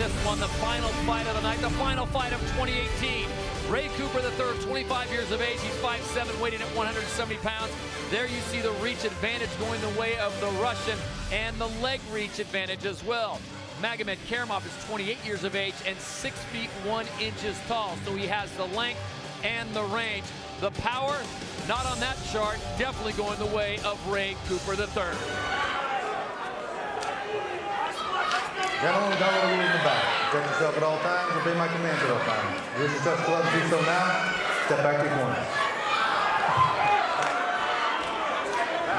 this one, the final fight of the night, the final fight of 2018. Ray Cooper III, 25 years of age. He's 5'7", weighing at 170 pounds. There you see the reach advantage going the way of the Russian, and the leg reach advantage as well. Magomedkerimov is 28 years of age and 6 feet 1 inches tall, so he has the length and the range. The power, not on that chart, definitely going the way of Ray Cooper III. Gentlemen, don't let in the back. Protect yourself at all times. Obey my commands at all times. Use your touch gloves. Do so now. Step back to your corner.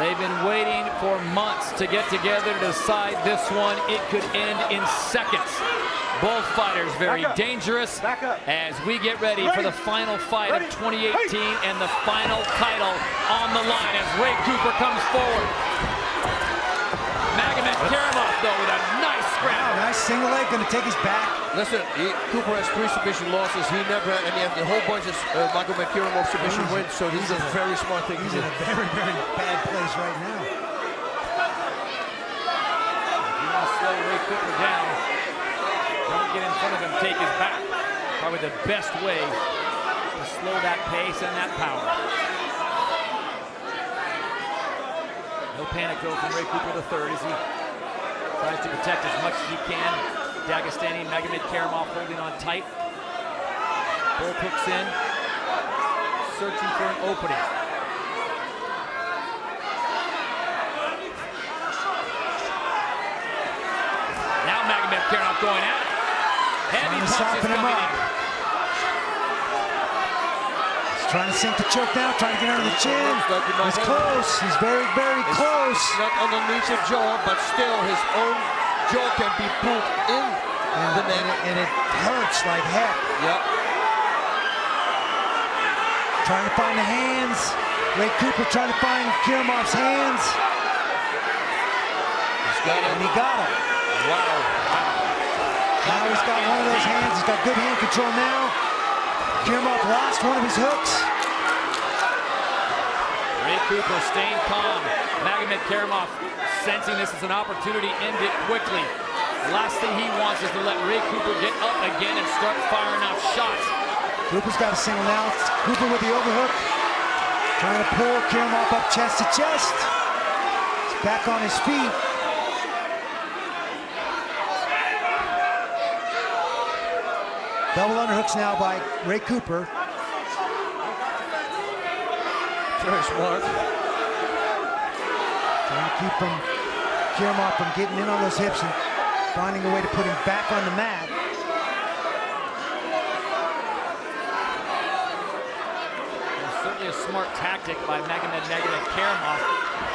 They've been waiting for months to get together to decide this one. It could end in seconds. Both fighters very dangerous as we get ready for the final fight of 2018 and the final title on the line as Ray Cooper comes forward. Magomedkerimov, though, with a nice scramble. Nice single leg, going to take his back. Listen, Cooper has 3 submission losses. He never had any of the whole bunch of Magomedkerimov submission wins, so this is a very smart thing to do. He's in a very, very bad place right now. If you want to slow Ray Cooper down, don't get in front of him, take his back. Probably the best way to slow that pace and that power. No panic though from Ray Cooper III as he tries to protect as much as he can. Dagestani and Magomedkerimov holding on tight. Both hooks in, searching for an opening. Now Magomedkerimov going at it. Heavy punches coming in. He's trying to sink the choke now, trying to get under the chin. He's close. He's very, very close. Not underneath the jaw, but still his own jaw can be pulled in the neck. And it hurts like heck. Yep. Trying to find the hands. Ray Cooper trying to find Kirimov's hands. He's got it. And he got him. Wow. Now he's got one of those hands. He's got good hand control now. Kerimov lost one of his hooks. Ray Cooper staying calm. Magomedkerimov sensing this as an opportunity, end it quickly. The last thing he wants is to let Ray Cooper get up again and start firing off shots. Cooper's got a single now. It's Cooper with the overhook. Trying to pull Kerimov up chest to chest. He's back on his feet. Double underhooks now by Ray Cooper. Very smart. Trying to keep Kerimov from getting in on those hips and finding a way to put him back on the mat. It's certainly a smart tactic by Magomedkerimov.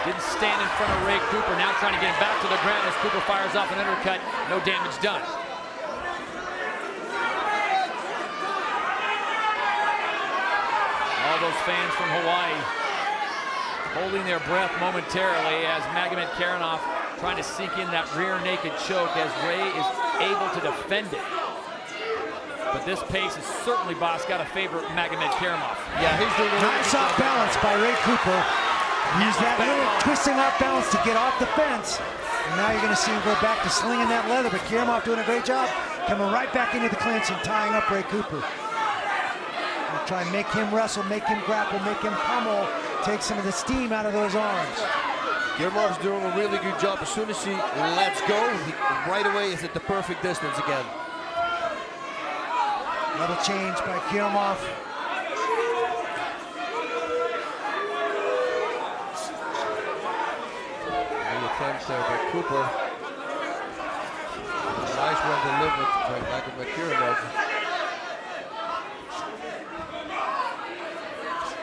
Didn't stand in front of Ray Cooper. Now trying to get him back to the ground as Cooper fires off an undercut. No damage done. All those fans from Hawaii holding their breath momentarily as Magomedkerimov trying to sink in that rear naked choke as Ray is able to defend it. But this pace is certainly, boss, got to favor Magomedkerimov. Yeah, he's doing a nice off balance by Ray Cooper. Use that little twisting off balance to get off the fence. And now you're going to see him go back to slinging that leather, but Kerimov doing a great job coming right back into the clinch and tying up Ray Cooper. Try and make him wrestle, make him grapple, make him pummel, take some of the steam out of those arms. Kirimov's doing a really good job. As soon as he lets go, he right away is at the perfect distance again. Level change by Kerimov. The attempt there by Cooper. Nice one delivered by Magomedkerimov.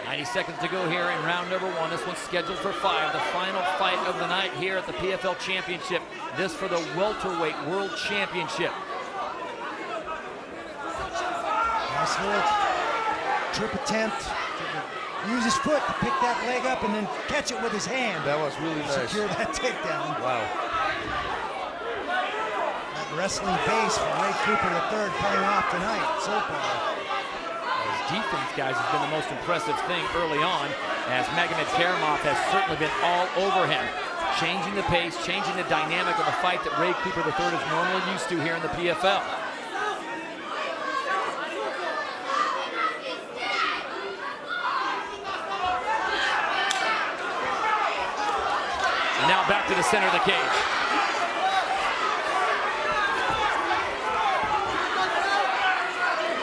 90 seconds to go here in round number 1. This one's scheduled for 5. The final fight of the night here at the PFL Championship. This for the Welterweight World Championship. Nice hold. Trip attempt. Use his foot to pick that leg up and then catch it with his hand. That was really nice. Secure that takedown. Wow. That wrestling base for Ray Cooper III paying off tonight so far. Defense, guys, has been the most impressive thing early on, as Magomedkerimov has certainly been all over him, changing the pace, changing the dynamic of the fight that Ray Cooper III is normally used to here in the PFL. now back to the center of the cage.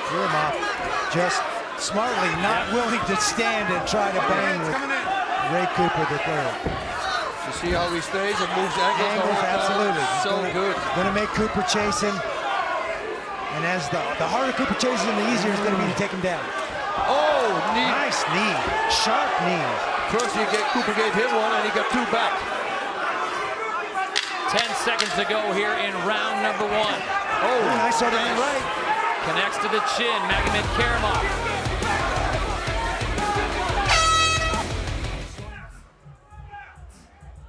Kerimov just smartly not willing to stand and try to bang with Ray Cooper III. You see how he stays and moves angles? Absolutely. So good. Going to make Cooper chase him. And as the harder Cooper chases him, the easier it's going to be to take him down. Oh, knee. Nice knee. Sharp knee. First Cooper gave him one and he got two back. 10 seconds to go here in round number 1. Oh, nice over the right. Connects to the chin, Magomedkerimov.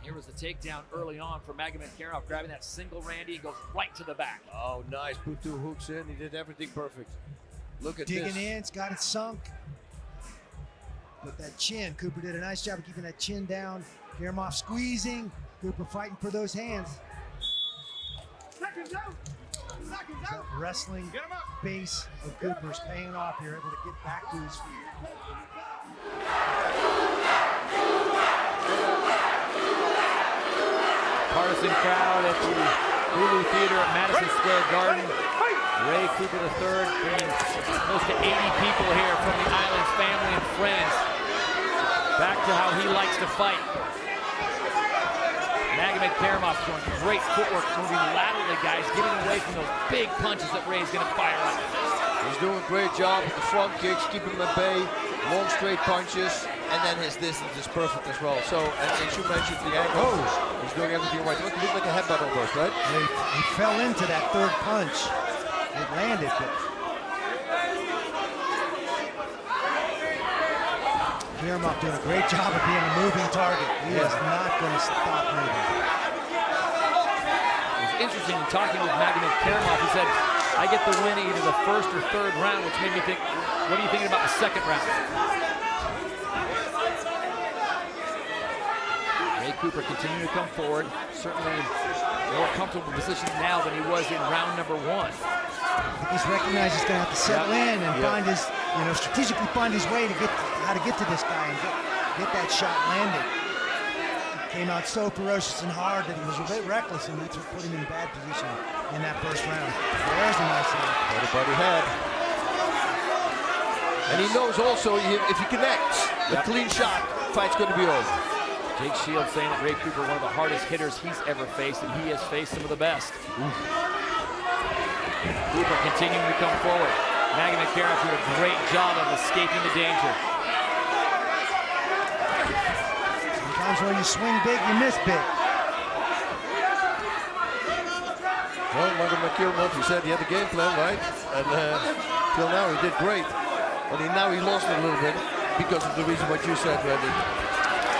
Here was the takedown early on for Magomedkerimov, grabbing that single Randy and goes right to the back. Oh, nice. Put two hooks in. He did everything perfect. Look at this. Digging in, it's got it sunk. With that chin, Cooper did a nice job of keeping that chin down. Kerimov squeezing, Cooper fighting for those hands. That wrestling base of Cooper's paying off here, able to get back to his feet. Partisan crowd at the Hulu Theater at Madison Square Garden. Ray Cooper III bringing close to 80 people here from the island's family and friends. Back to how he likes to fight. Magomedkerimov doing great footwork, moving laterally, guys, getting away from those big punches that Ray's going to fire at. He's doing a great job with the front kicks, keeping him at bay, long straight punches, and then his distance is perfect as well. So, and as you mentioned, the angle, he's doing everything right. It looked like a headbutt almost, right? He fell into that third punch. It landed, but Kerimov doing a great job of being a moving target. He is not going to stop moving. It was interesting in talking with Magomedkerimov. He said, I get the win either the first or third round, which made me think, what are you thinking about the second round? Ray Cooper continuing to come forward, certainly in a more comfortable position now than he was in round number 1. I think he's recognized he's going to have to settle in and find his, strategically find his way to get how to get to this guy and get that shot landed. He came out so ferocious and hard that he was a bit reckless, and that's what put him in bad position in that first round. There's a nice one. Everybody had. And he knows also if he connects a clean shot, fight's going to be over. Jake Shields saying that Ray Cooper, one of the hardest hitters he's ever faced, and he has faced some of the best. Cooper continuing to come forward. Magomedkerimov did a great job of escaping the danger. Sometimes when you swing big, you miss big. Well, Magomedkerimov, he said he had the game plan, right? And till now he did great. But now he lost it a little bit because of the reason what you said, Randy.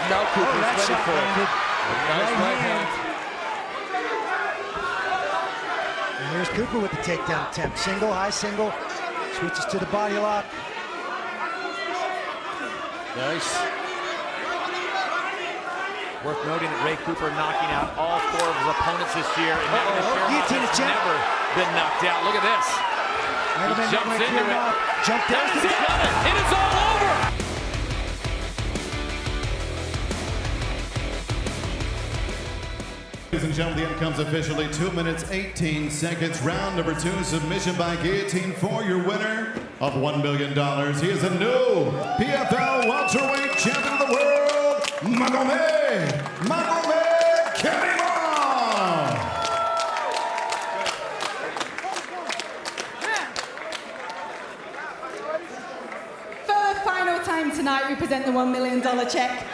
Now Cooper is ready for it. Nice right hand. And here's Cooper with the takedown attempt. Single, high single, switches to the body lock. Nice. Worth noting that Ray Cooper knocking out all 4 of his opponents this year. And Magomedkerimov has never been knocked out. Look at this. He jumps into it. Jumped down. It is all over. Ladies and gentlemen, the end comes officially 2 minutes, 18 seconds. Round number 2, submission by guillotine for your winner of $1 million. He is a new PFL welterweight champion of the world, Magomedkerimov. For the final time tonight, we present the $1 million check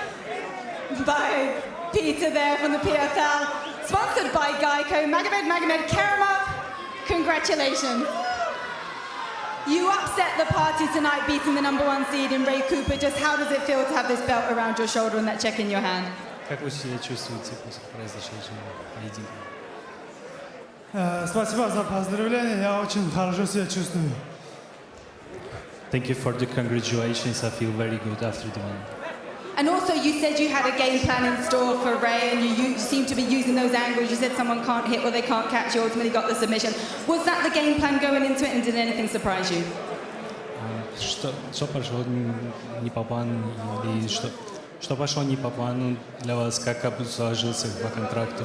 by Peter there from the PFL, sponsored by Geico. Magomedkerimov, congratulations. You upset the party tonight, beating the #1 seed in Ray Cooper. Just how does it feel to have this belt around your shoulder and that check in your hand? Как вы себя чувствуете после произошедшего поединка? Спасибо за поздравления, я очень хорошо себя чувствую. Thank you for the congratulations. I feel very good after the win. And also, you said you had a game plan in store for Ray, and you seem to be using those angles. You said someone can't hit or they can't catch. You ultimately got the submission. Was that the game plan going into it, and did anything surprise you? Что прошло не по плану или Что пошло не по плану для вас, как сложился по контракту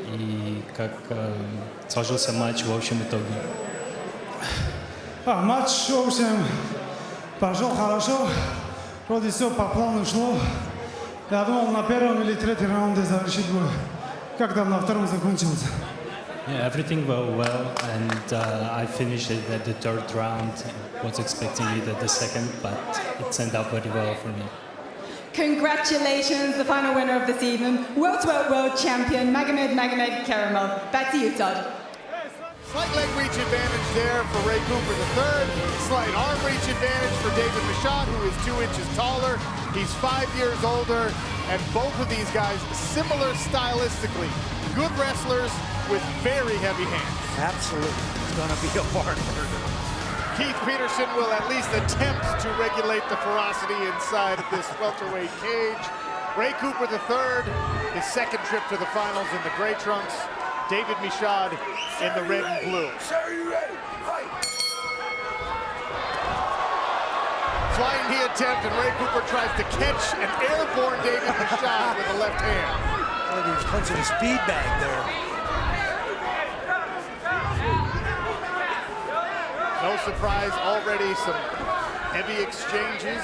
и как сложился матч в общем итоге? Матч, в общем, прошел хорошо. Вроде все по плану шло. Я думал, на первом или третьем раунде завершить бой. Как там на втором закончился? Yeah, everything went well, and I finished it at the third round. Was expecting it at the second, but it turned out very well for me. Congratulations, the final winner of this evening, welterweight world champion Magomedkerimov. Back to you, Todd. Slight leg reach advantage there for Ray Cooper III. Slight arm reach advantage for David Michaud, who is 2 inches taller. He's 5 years older, and both of these guys similar stylistically. Good wrestlers with very heavy hands. Absolutely. It's going to be a barn burner. Keith Peterson will at least attempt to regulate the ferocity inside of this welterweight cage. Ray Cooper III, his second trip to the finals in the gray trunks. David Michaud in the red and blue. Flying knee attempt, and Ray Cooper tries to catch an airborne David Michaud with a left hand. Well, he's punching a speed bag there. No surprise, already some heavy exchanges.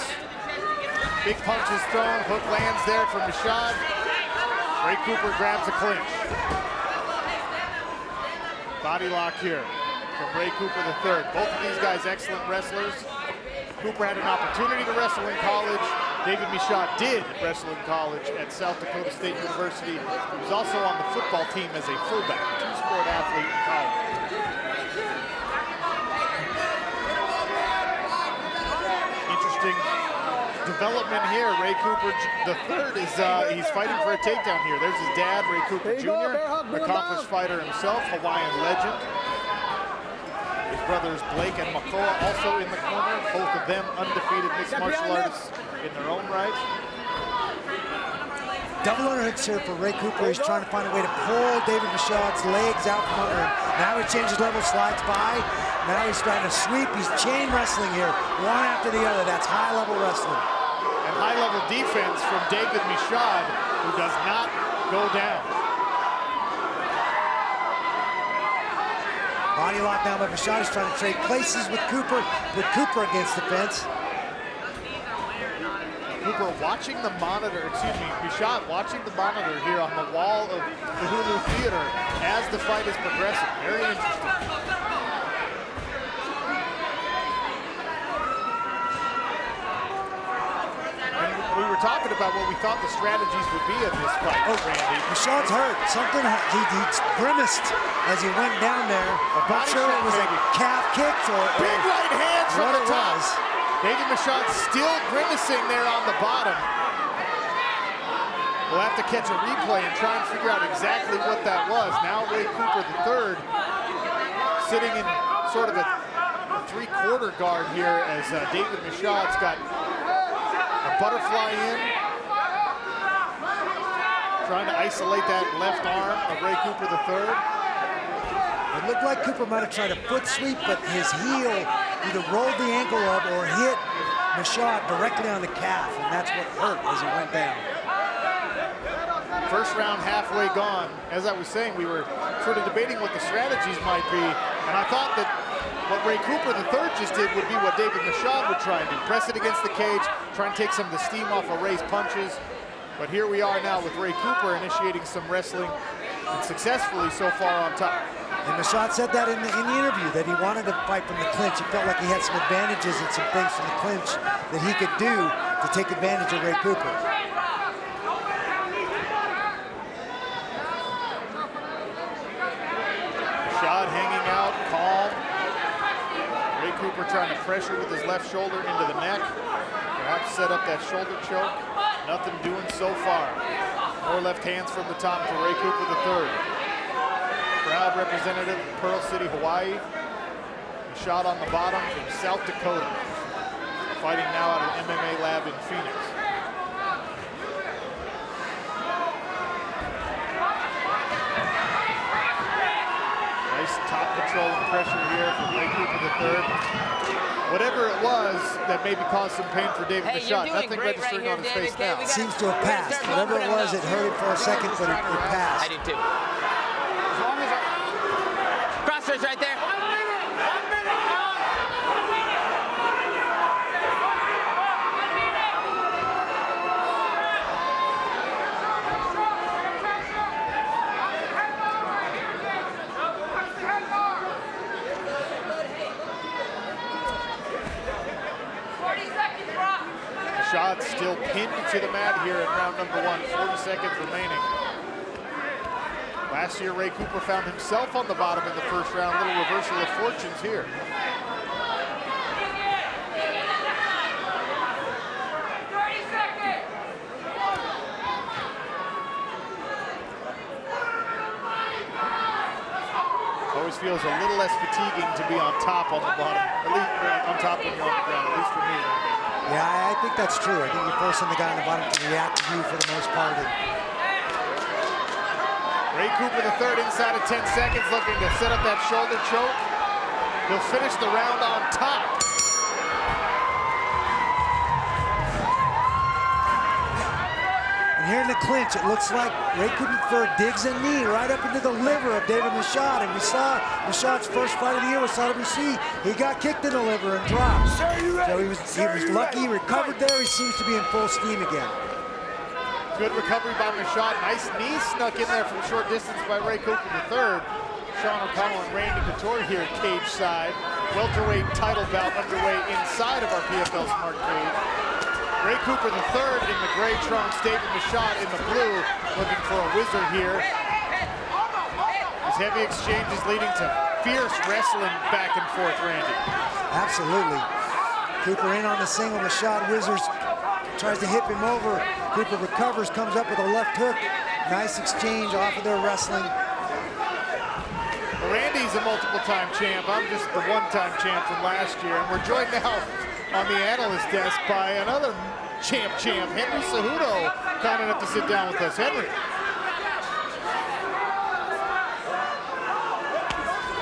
Big punches thrown, hook lands there from Michaud. Ray Cooper grabs a clinch. Body lock here from Ray Cooper III. Both of these guys excellent wrestlers. Cooper had an opportunity to wrestle in college. David Michaud did wrestle in college at South Dakota State University. He was also on the football team as a fullback, two-sport athlete in college. Interesting development here. Ray Cooper III is he's fighting for a takedown here. There's his dad, Ray Cooper Jr., accomplished fighter himself, Hawaiian legend. His brothers Blake and Makoa also in the corner, both of them undefeated mixed martial artists in their own right. Double underhooks here for Ray Cooper. He's trying to find a way to pull David Michaud's legs out from under him. Now he changes level, slides by. Now he's trying to sweep. He's chain wrestling here, one after the other. That's high-level wrestling. And high-level defense from David Michaud, who does not go down. Body lock down by Michaud. He's trying to trade places with Cooper, put Cooper against the fence. Cooper watching the monitor, Michaud watching the monitor here on the wall of the Hulu Theater as the fight is progressing. Very interesting. And we were talking about what we thought the strategies would be in this fight, Randy. Michaud's hurt. Something, he grimaced as he went down there. I'm not sure it was a calf kick or big right hands from the top. Was. David Michaud still grimacing there on the bottom. We'll have to catch a replay and try and figure out exactly what that was. Now Ray Cooper III sitting in sort of a three-quarter guard here as David Michaud's got a butterfly in. Trying to isolate that left arm of Ray Cooper III. It looked like Cooper might have tried a foot sweep, but his heel either rolled the ankle up or hit Michaud directly on the calf, and that's what hurt as he went down. First round halfway gone. As I was saying, we were sort of debating what the strategies might be, and I thought that what Ray Cooper III just did would be what David Michaud would try and do. Press it against the cage, try and take some of the steam off of Ray's punches. But here we are now with Ray Cooper initiating some wrestling, and successfully so far on top. And Michaud said that in the interview, that he wanted to fight from the clinch. He felt like he had some advantages and some things from the clinch that he could do to take advantage of Ray Cooper. Michaud hanging out, calm. Ray Cooper trying to pressure with his left shoulder into the neck. Perhaps set up that shoulder choke. Nothing doing so far. More left hands from the top for Ray Cooper III. Proud representative of Pearl City, Hawaii. Shot on the bottom from South Dakota. Fighting now out of the MMA lab in Phoenix. Nice top control and pressure here from Ray Cooper III. whatever it was that maybe caused some pain for David Michaud, nothing registering on his face now. It seems to have passed. Whatever it was, it hurt him for a second, but it passed. I do too. Crossers right there. Michaud still pinned to the mat here in round number 1, 40 seconds remaining. Last year, Ray Cooper found himself on the bottom in the first round. Little reversal of fortunes here. Always feels a little less fatiguing to be on top on the bottom, at least on top when you're on the ground, at least for me. Yeah, I think that's true. I think you're forcing the guy on the bottom to react to you for the most part. Ray Cooper III inside of 10 seconds, looking to set up that shoulder choke. He'll finish the round on top. And here in the clinch, it looks like Ray Cooper III digs a knee right up into the liver of David Michaud. And we saw Michaud's first fight of the year with WC. He got kicked in the liver and dropped. So he was lucky, he recovered there. He seems to be in full steam again. Good recovery by Michaud. Nice knee snuck in there from short distance by Ray Cooper III. Sean O'Connell and Randy Couture here cage side. Welterweight title bout underway inside of our PFL Smart Cage. Ray Cooper III in the gray trunks, David Michaud in the blue, looking for a wizard here. These heavy exchanges leading to fierce wrestling back and forth, Randy. Absolutely. Cooper in on the single, Michaud wizards, tries to hip him over. Cooper recovers, comes up with a left hook. Nice exchange off of their wrestling. Randy's a multiple-time champ. I'm just the one-time champ from last year. And we're joined now on the analyst desk by another champ, Henry Cejudo, kind enough to sit down with us. Henry.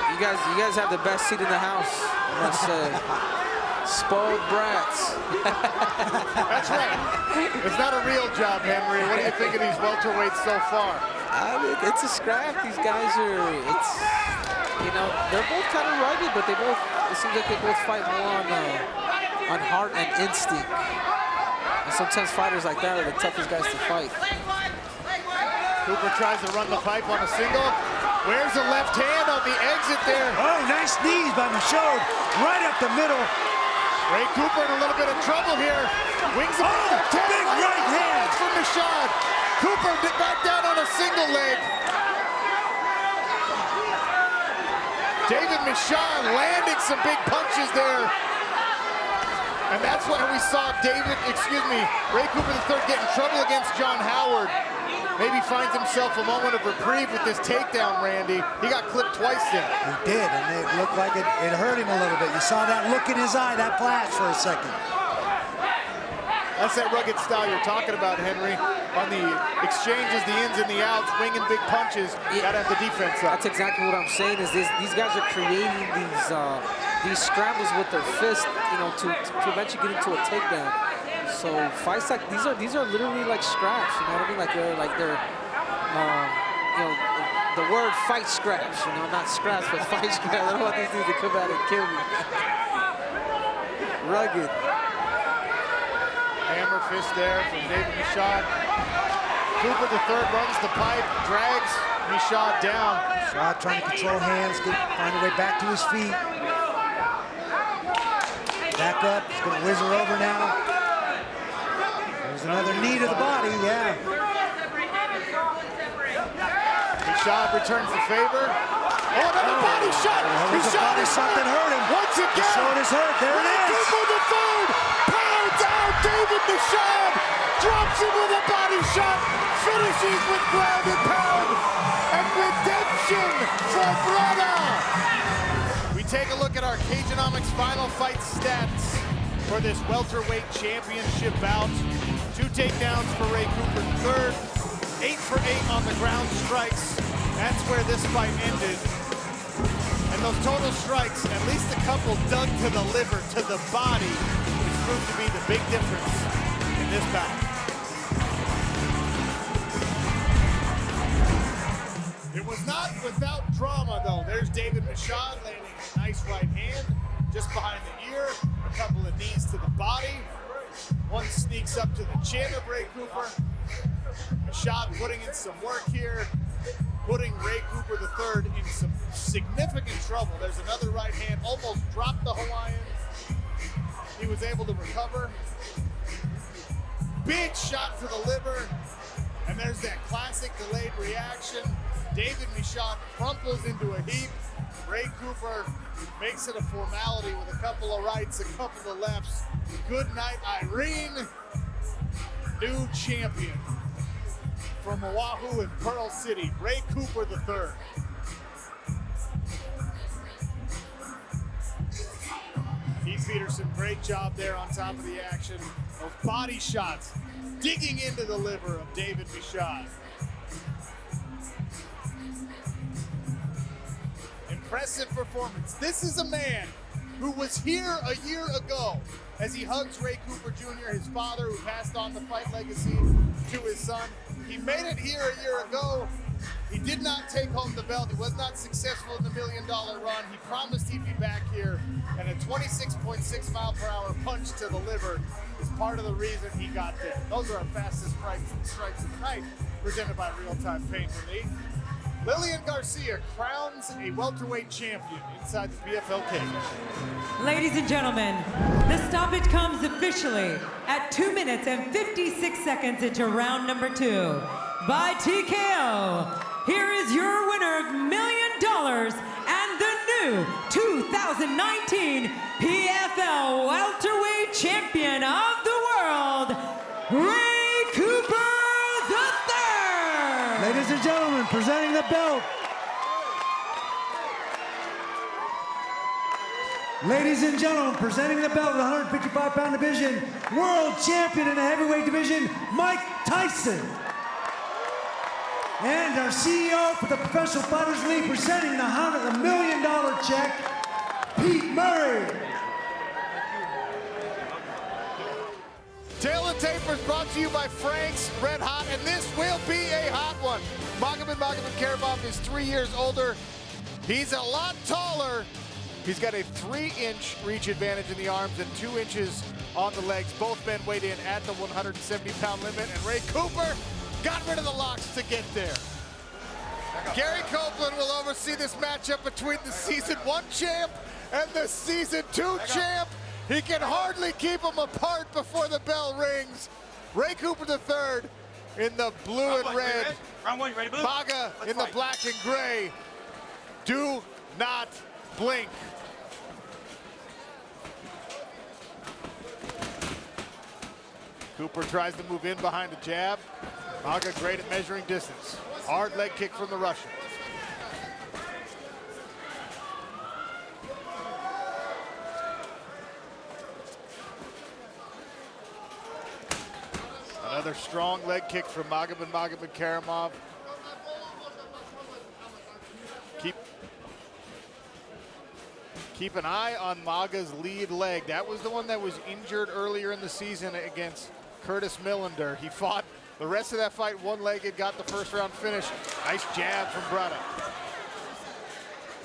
You guys have the best seat in the house, I must say. Spoiled brats. That's right. It's not a real job, Henry. What do you think of these welterweights so far? It's a scrap. These guys are, they're both kind of rugged, but it seems like they both fight more on heart and instinct. And sometimes fighters like that are the toughest guys to fight. Cooper tries to run the pipe on a single. Where's the left hand on the exit there? Oh, nice knees by Michaud, right up the middle. Ray Cooper in a little bit of trouble here. Wings of big right hand from Michaud. Cooper back down on a single leg. David Michaud landing some big punches there. And that's when we saw Ray Cooper III get in trouble against John Howard. Maybe finds himself a moment of reprieve with this takedown, Randy. He got clipped twice there. He did, and it looked like it hurt him a little bit. You saw that look in his eye, that flash for a second. That's that rugged style you're talking about, Henry. On the exchanges, the ins and the outs, winging big punches, you gotta have the defense up. That's exactly what I'm saying, is these guys are creating these scrambles with their fist, to eventually get into a takedown. So fights like these are literally like scraps, you know what I mean? Like they're the word fight scraps, not scraps, but fight scraps. I don't want these dudes to come out and kill me. Rugged. Hammer fist there from David Michaud. Cooper III runs the pipe, drags Michaud down. Michaud trying to control hands, find a way back to his feet. Back up, he's gonna whizzer over now. There's another knee to the body, yeah. Michaud returns the favor. Oh, another body shot! Michaud is something hurt him. Once again! The shoulder's hurt, there it is! Cooper III pounds out David Michaud! Drops him with a body shot! Finishes with ground and pound! And redemption for brother! We take a look at our Cageonomics final fight stats for this welterweight championship bout. 2 takedowns for Ray Cooper III, 8 for 8 on the ground strikes. That's where this fight ended. And those total strikes, at least a couple couple dug to the liver, to the body, which proved to be the big difference in this bout. It was not without drama, though. There's David Michaud landing a nice right hand just behind the ear, a couple of knees to the body. One sneaks up to the chin of Ray Cooper. Michaud putting in some work here, putting Ray Cooper III in some significant trouble. There's another right hand, almost dropped the Hawaiian. He was able to recover. Big shot to the liver, and there's that classic delayed reaction. David Michaud crumples into a heap. Ray Cooper makes it a formality with a couple of rights, a couple of lefts. Good night, Irene. New champion from Oahu and Pearl City, Ray Cooper III. Keith Peterson, great job there on top of the action. Those body shots digging into the liver of David Michaud. Impressive performance. This is a man who was here a year ago as he hugs Ray Cooper Jr., his father, who passed on the fight legacy to his son. He made it here a year ago. He did not take home the belt. He was not successful in the $1 million run. He promised he'd be back here, and a 26.6 mile per hour punch to the liver is part of the reason he got there. Those are our fastest strikes of the night, presented by Real Time Pain Relief. Lillian Garcia crowns a welterweight champion inside the PFL cage. Ladies and gentlemen, the stoppage comes officially at 2 minutes and 56 seconds into round number 2. By TKO, here is your winner of $1 million and the new 2019 PFL welterweight champion of the world, Ray Cooper III. Ladies and gentlemen, presenting the belt. Ladies and gentlemen, presenting the belt in the 155-pound division, world champion in the heavyweight division, Mike Tyson. And our CEO for the Professional Fighters League, presenting the $1 million check, Pete Murray. Tail and Tapers brought to you by Frank's Red Hot, and this will be a hot one. Magomedkerimov is 3 years older. He's a lot taller. He's got a 3-inch reach advantage in the arms and 2 inches on the legs. Both men weighed in at the 170-pound limit, and Ray Cooper got rid of the locks to get there. Gary Copeland will oversee this matchup between the Season 1 champ and the Season 2 champ. He can hardly keep them apart before the bell rings. Ray Cooper III in the blue and red. Round one, you ready, Blue? Maga in the black and gray. Do not blink. Cooper tries to move in behind the jab. Maga great at measuring distance. Hard leg kick from the Russian. Another strong leg kick from Magomedkerimov. Keep an eye on Maga's lead leg. That was the one that was injured earlier in the season against Curtis Millender. He fought the rest of that fight one-legged, got the first round finish. Nice jab from Brada.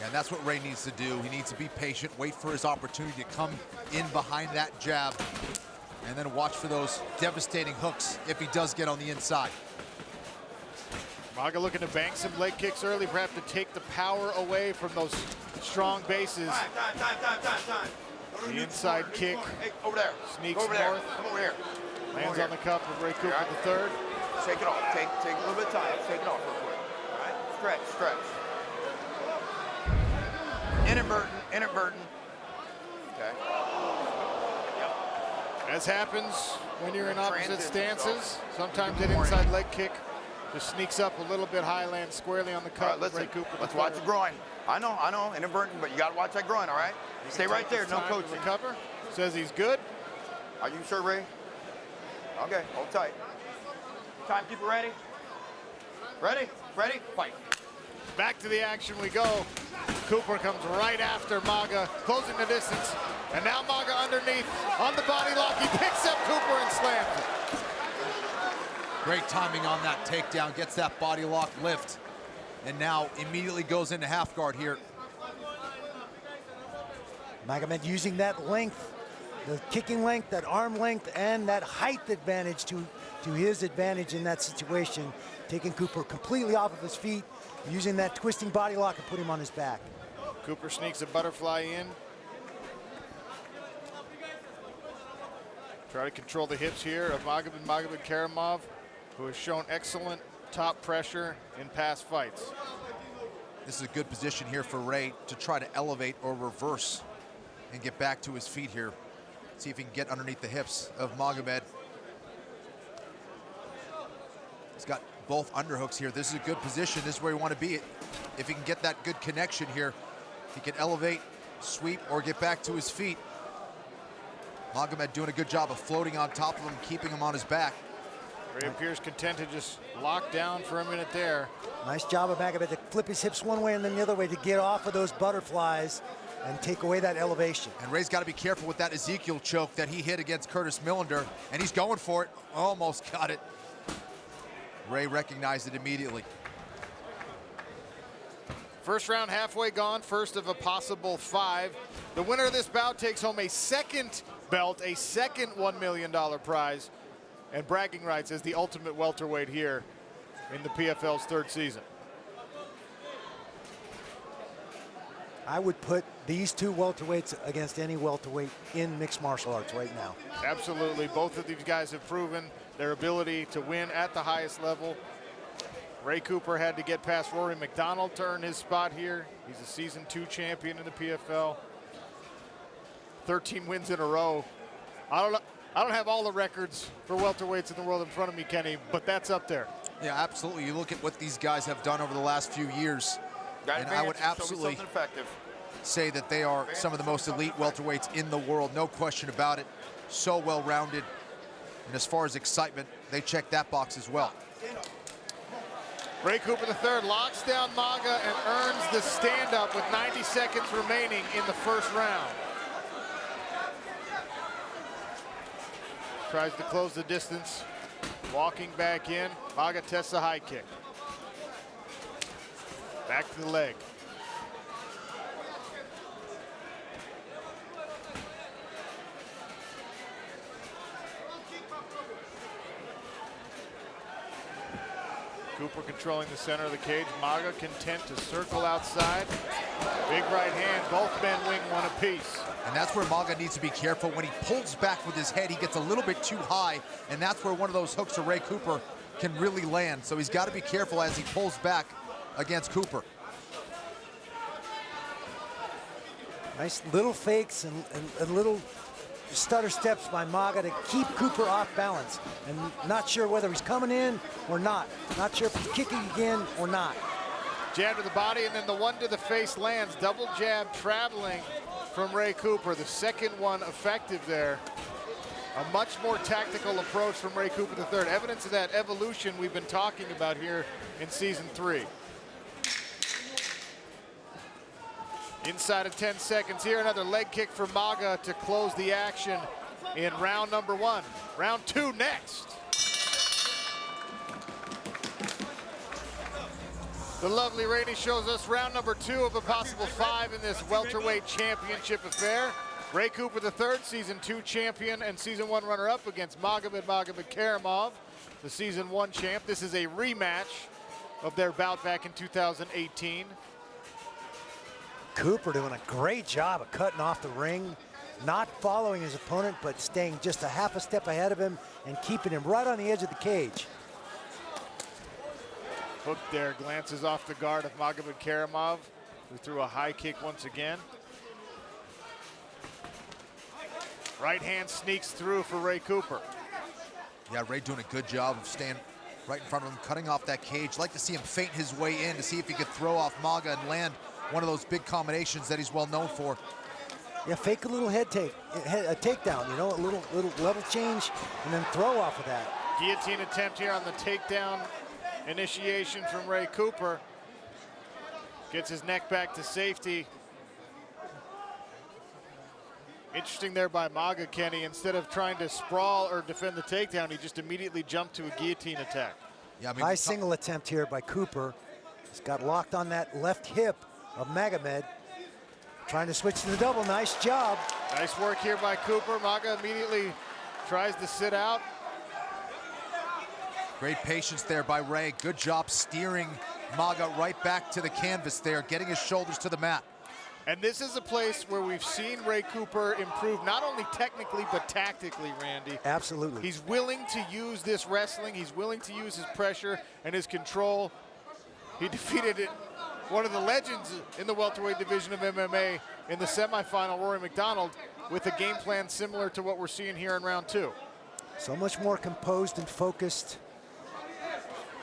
And that's what Ray needs to do. He needs to be patient, wait for his opportunity to come in behind that jab, and then watch for those devastating hooks if he does get on the inside. Maga looking to bank some leg kicks early, perhaps to take the power away from those strong bases. Time. The inside kick. Hey, over there. Sneaks over there. north. Come over here. Lands on the cup of Ray Cooper III. Shake it off. Take a little bit of time. Shake it off real quick. All right. Stretch. Inadvertent. Okay. As happens when you're in opposite stances, sometimes that inside leg kick just sneaks up a little bit high, lands squarely on the cup. Right, Ray Cooper. Let's watch the groin. I know, inadvertent, but you got to watch that groin, all right? Stay right there, no coaching. Recover. Says he's good. Are you sure, Ray? Okay, hold tight. Timekeeper ready? Ready? Fight. Back to the action we go. Cooper comes right after Maga, closing the distance. And now Maga underneath on the body lock. He picks up Cooper and slams it. Great timing on that takedown, gets that body lock lift, and now immediately goes into half guard here. Magomed using that length, the kicking length, that arm length, and that height advantage to his advantage in that situation, taking Cooper completely off of his feet, using that twisting body lock and put him on his back. Cooper sneaks a butterfly in. Try to control the hips here of Magomedkerimov, who has shown excellent top pressure in past fights. This is a good position here for Ray to try to elevate or reverse and get back to his feet here. See if he can get underneath the hips of Magomed. He's got both underhooks here. This is a good position. This is where you want to be. If he can get that good connection here, he can elevate, sweep, or get back to his feet. Magomed doing a good job of floating on top of him, keeping him on his back. Ray appears content to just lock down for a minute there. Nice job of Magomed to flip his hips one way and then the other way to get off of those butterflies and take away that elevation. And Ray's got to be careful with that Ezekiel choke that he hit against Curtis Millender, and he's going for it. Almost got it. Ray recognized it immediately. First round halfway gone, first of a possible 5. The winner of this bout takes home a second belt, a second $1 million prize, and bragging rights as the ultimate welterweight here in the PFL's 3rd season. I would put these two welterweights against any welterweight in mixed martial arts right now. Absolutely, both of these guys have proven their ability to win at the highest level. Ray Cooper had to get past Rory McDonald to earn his spot here. He's a season 2 champion in the PFL. 13 wins in a row. I don't have all the records for welterweights in the world in front of me, Kenny, but that's up there. Yeah, absolutely. You look at what these guys have done over the last few years, and I would absolutely say that they are some of the most elite welterweights in the world, no question about it. So well-rounded, and as far as excitement, they check that box as well. Ray Cooper III locks down Maga and earns the stand-up with 90 seconds remaining in the first round. Tries to close the distance, walking back in. Maga tests a high kick. Back to the leg. Cooper controlling the center of the cage. Maga content to circle outside. Big right hand, both men wing one apiece. And that's where Maga needs to be careful. When he pulls back with his head, he gets a little bit too high, and that's where one of those hooks to Ray Cooper can really land. So he's got to be careful as he pulls back against Cooper. Nice little fakes and little stutter steps by Maga to keep Cooper off balance, and not sure whether he's coming in or not. Not sure if he's kicking again or not. Jab to the body, and then the one to the face lands. Double jab traveling from Ray Cooper. The second one effective there. A much more tactical approach from Ray Cooper III. Evidence of that evolution we've been talking about here in season 3. Inside of 10 seconds here, another leg kick for Maga to close the action in round number 1. Round 2 next. The lovely Rainey shows us round number 2 of a possible 5 in this welterweight championship affair. Ray Cooper III, season 2 champion and season 1 runner-up against Magomedkerimov, the season 1 champ. This is a rematch of their bout back in 2018. Cooper doing a great job of cutting off the ring, not following his opponent, but staying just a half a step ahead of him and keeping him right on the edge of the cage. Hook there, glances off the guard of Magomedkerimov, who threw a high kick once again. Right hand sneaks through for Ray Cooper. Yeah, Ray doing a good job of staying right in front of him, cutting off that cage. Like to see him feint his way in to see if he could throw off Maga and land one of those big combinations that he's well known for. Yeah, fake a little a takedown, you know, a little level change, and then throw off of that. Guillotine attempt here on the takedown initiation from Ray Cooper. Gets his neck back to safety. Interesting there by Maga, Kenny. Instead of trying to sprawl or defend the takedown, he just immediately jumped to a guillotine attack. Yeah, I mean, high single attempt here by Cooper. He's got locked on that left hip of Magomed. Trying to switch to the double. Nice job. Nice work here by Cooper. Maga immediately tries to sit out. Great patience there by Ray. Good job steering Maga right back to the canvas there, getting his shoulders to the mat. And this is a place where we've seen Ray Cooper improve not only technically but tactically, Randy. Absolutely. He's willing to use this wrestling. He's willing to use his pressure and his control. He defeated one of the legends in the welterweight division of MMA in the semifinal, Rory McDonald, with a game plan similar to what we're seeing here in round 2. So much more composed and focused.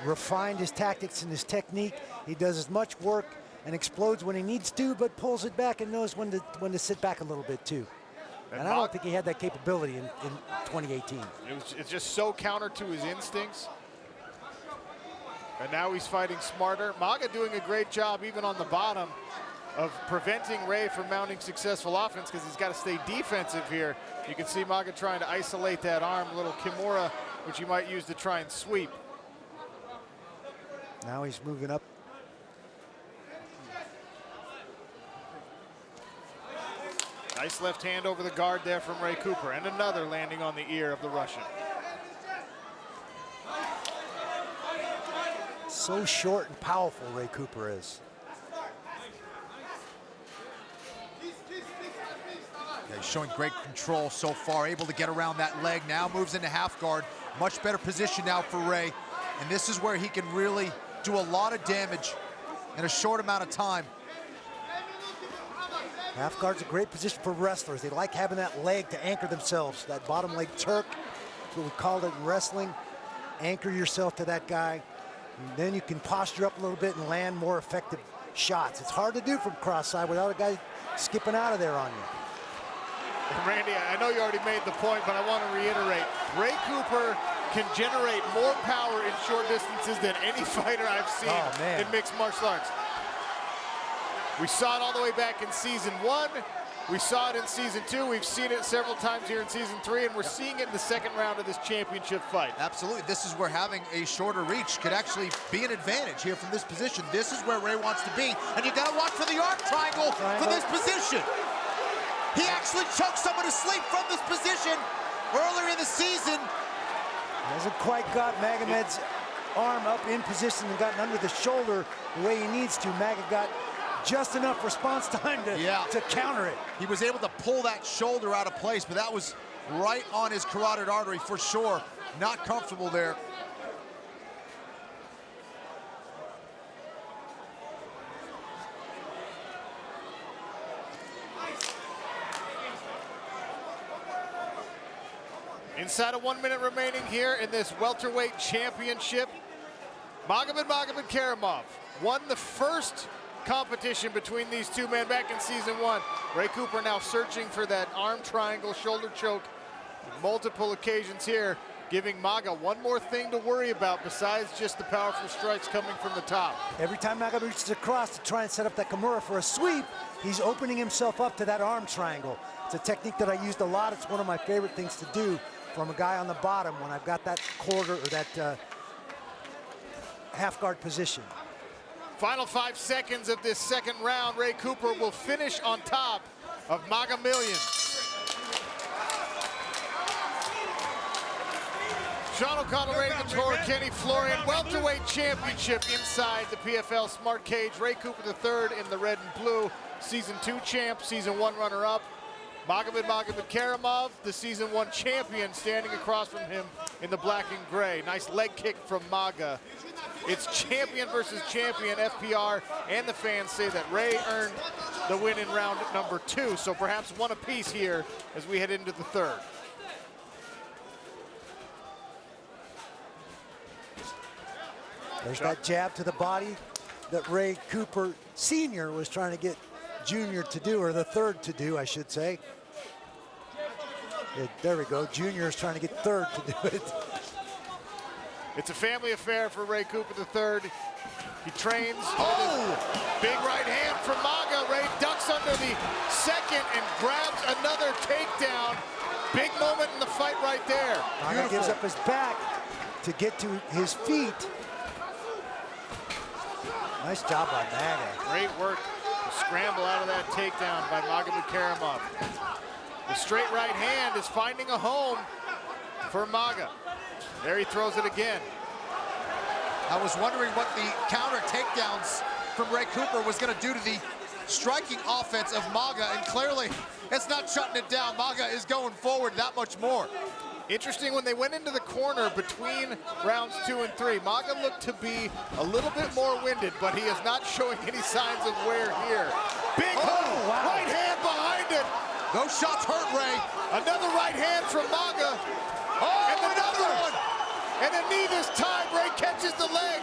Refined his tactics and his technique. He does as much work and explodes when he needs to, but pulls it back and knows when to sit back a little bit too. And I don't think he had that capability in 2018. It's just so counter to his instincts. And now he's fighting smarter. Maga doing a great job even on the bottom of preventing Ray from mounting successful offense because he's got to stay defensive here. You can see Maga trying to isolate that arm, a little kimura, which he might use to try and sweep. Now he's moving up. Nice left hand over the guard there from Ray Cooper, and another landing on the ear of the Russian. So short and powerful Ray Cooper is. Yeah, he's showing great control so far, able to get around that leg. Now moves into half guard. Much better position now for Ray. And this is where he can really do a lot of damage in a short amount of time. Half guard's a great position for wrestlers. They like having that leg to anchor themselves. That bottom leg Turk, that's what we called it in wrestling. Anchor yourself to that guy. And then you can posture up a little bit and land more effective shots. It's hard to do from cross side without a guy skipping out of there on you. Randy, I know you already made the point, but I want to reiterate. Ray Cooper can generate more power in short distances than any fighter I've seen in mixed martial arts. We saw it all the way back in season 1. We saw it in season 2. We've seen it several times here in season 3, and we're seeing it in the second round of this championship fight. Absolutely. This is where having a shorter reach could actually be an advantage here from this position. This is where Ray wants to be, and you got to watch for the arm triangle for this position. He actually choked someone to sleep from this position earlier in the season. Hasn't quite got Magomed's arm up in position and gotten under the shoulder the way he needs to. Maga got just enough response time to counter it. He was able to pull that shoulder out of place, but that was right on his carotid artery for sure. Not comfortable there. Inside of 1 minute remaining here in this welterweight championship. Magomedkerimov won the first competition between these two men back in season 1. Ray Cooper now searching for that arm triangle, shoulder choke, multiple occasions here, giving Maga one more thing to worry about besides just the powerful strikes coming from the top. Every time Maga reaches across to try and set up that kimura for a sweep, he's opening himself up to that arm triangle. It's a technique that I used a lot. It's one of my favorite things to do from a guy on the bottom when I've got that quarter or that half guard position. Final 5 seconds of this second round. Ray Cooper will finish on top of Maga Millions. Sean O'Connell, Ray Couture, Kenny Florian, welterweight championship inside the PFL Smart Cage. Ray Cooper III in the red and blue, season 2 champ, season 1 runner-up. Magomedkerimov, the season 1 champion, standing across from him in the black and gray. Nice leg kick from Maga. It's champion versus champion. FPR and the fans say that Ray earned the win in round number 2, so perhaps one apiece here as we head into the third. There's that jab to the body that Ray Cooper Sr. was trying to get Junior to do, or the third to do, I should say. Yeah, there we go. Junior is trying to get third to do it. It's a family affair for Ray Cooper III. He trains with his big right hand from Maga. Ray ducks under the second and grabs another takedown. Big moment in the fight right there. Maga gives up his back to get to his feet. Nice job by Maga. Great work to scramble out of that takedown by Magomedkerimov. The straight right hand is finding a home for Maga. There he throws it again. I was wondering what the counter takedowns from Ray Cooper was going to do to the striking offense of Maga, and clearly it's not shutting it down. Maga is going forward that much more. Interesting, when they went into the corner between rounds 2 and 3, Maga looked to be a little bit more winded, but he is not showing any signs of wear here. Big hook, right hand behind it. Those shots hurt, Ray. Another right hand from Maga. Oh, and another one. And a knee this time. Ray catches the leg.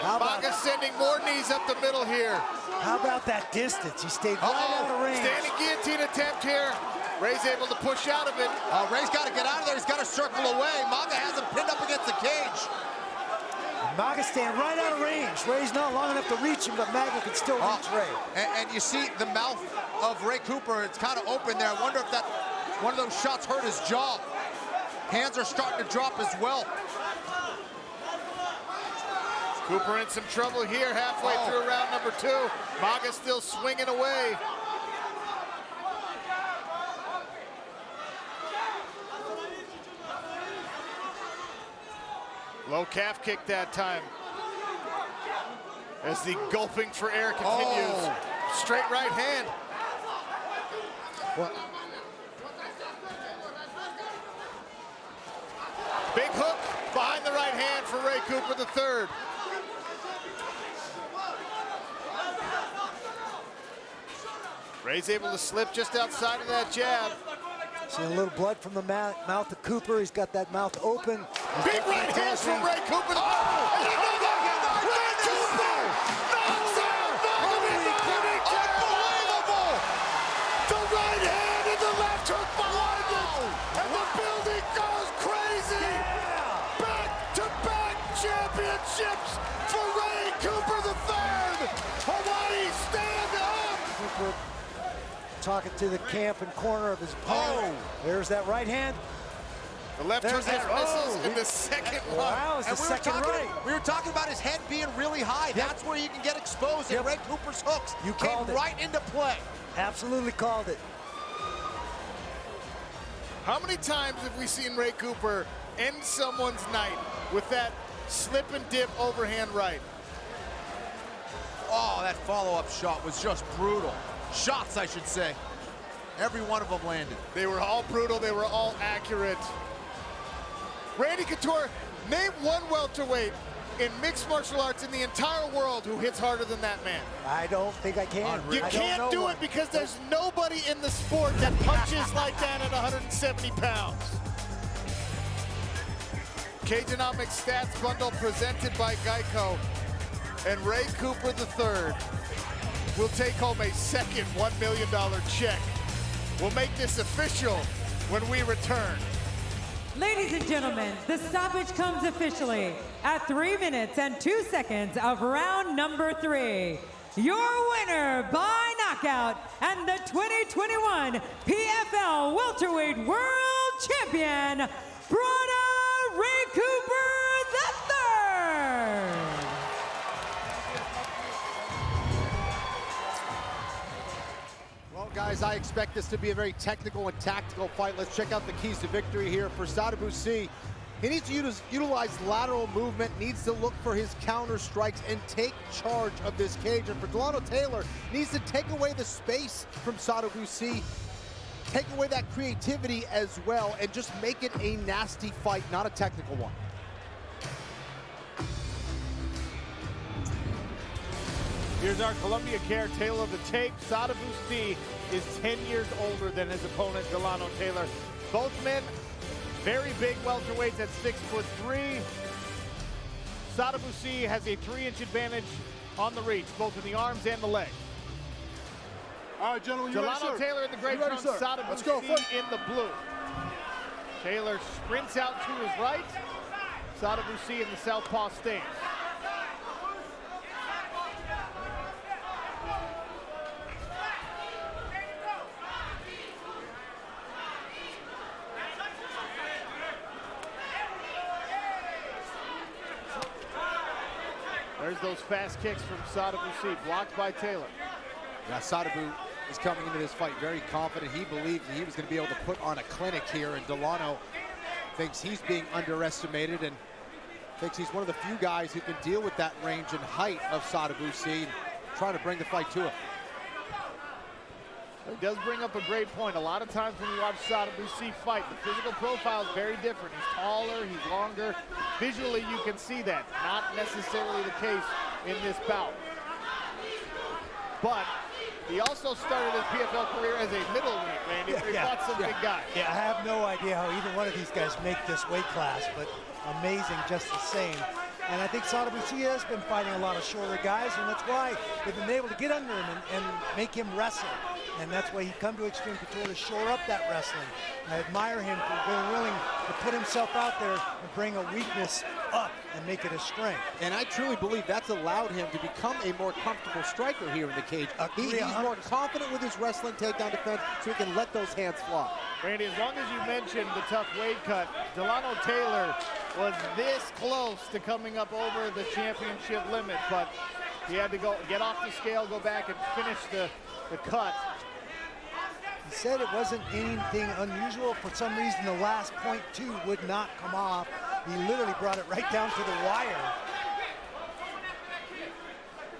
Maga sending more knees up the middle here. How about that distance? He stayed right out of range. Standing guillotine attempt here. Ray's able to push out of it. Ray's got to get out of there. He's got to circle away. Maga has him pinned up against the cage. Maga staying right out of range. Ray's not long enough to reach him, but Maga can still reach Ray. And you see the mouth of Ray Cooper. It's kind of open there. I wonder if that one of those shots hurt his jaw. Hands are starting to drop as well. Cooper in some trouble here halfway through round number 2. Maga still swinging away. Low calf kick that time. As the gulping for air continues. Straight right hand. Big hook behind the right hand for Ray Cooper III. Ray's able to slip just outside of that jab. See a little blood from the mouth of Cooper. He's got that mouth open. Big right hands from Ray Cooper. And another! Ray Cooper! Knocks out Unbelievable! The right hand and the left hook behind it. And the building goes crazy. Back-to-back championships for Ray Cooper III. Hawaii, stand up! Cooper talking to the camp and corner of his opponent. There's that right hand. The left hook misses in the second one. Wow, it's the second right. We were talking about his head being really high. That's where you can get exposed, and Ray Cooper's hooks came right into play. Absolutely called it. How many times have we seen Ray Cooper end someone's night with that slip and dip overhand right? Oh, that follow-up shot was just brutal. Shots, I should say. Every one of them landed. They were all brutal. They were all accurate. Randy Couture, name one welterweight in mixed martial arts in the entire world who hits harder than that man. I don't think I can. You can't do it because there's nobody in the sport that punches like that at 170 pounds. Cageonomics Stats Bundle presented by Geico. And Ray Cooper III will take home a second $1 million check. We'll make this official when we return. Ladies and gentlemen, the stoppage comes officially at 3 minutes and 2 seconds of round number 3. Your winner by knockout and the 2021 PFL Welterweight World Champion, Ray Cooper III. Guys, I expect this to be a very technical and tactical fight. Let's check out the keys to victory here for Sadabusi. He needs to utilize lateral movement, needs to look for his counter strikes and take charge of this cage. And for Delano Taylor, needs to take away the space from Sadabusi, take away that creativity as well, and just make it a nasty fight, not a technical one. Here's our Columbia Care Tale of the Tape. Sadabusi is 10 years older than his opponent, Delano Taylor. Both men, very big welterweights at 6'3". Sadabusi has a 3-inch advantage on the reach, both in the arms and the legs. All right, gentlemen, you ready, Delano sir? Taylor in the gray trunks, Sadabusi in the blue. Taylor sprints out to his right. Sadabusi in the southpaw stance. There's those fast kicks from Sadabusi, blocked by Taylor. Yeah, Sadabu is coming into this fight very confident. He believed he was going to be able to put on a clinic here, and Delano thinks he's being underestimated and thinks he's one of the few guys who can deal with that range and height of Sadabusi and trying to bring the fight to him. He does bring up a great point. A lot of times when you watch Sadabusi fight, the physical profile is very different. He's taller, he's longer. Visually, you can see that. Not necessarily the case in this bout. But he also started his PFL career as a middleweight, Randy. He fought some big guys. Yeah, I have no idea how either one of these guys make this weight class, but amazing just the same. And I think Sadabusi has been fighting a lot of shorter guys, and that's why they've been able to get under him and make him wrestle. And that's why he'd come to Extreme Couture to shore up that wrestling. I admire him for being willing to put himself out there and bring a weakness up and make it a strength. And I truly believe that's allowed him to become a more comfortable striker here in the cage. He's more confident with his wrestling takedown defense, so he can let those hands fly. Randy, as long as you mentioned the tough weight cut, Delano Taylor was this close to coming up over the championship limit, but he had to go get off the scale, go back and finish the cut. He said it wasn't anything unusual. For some reason, the last .2 would not come off. He literally brought it right down to the wire.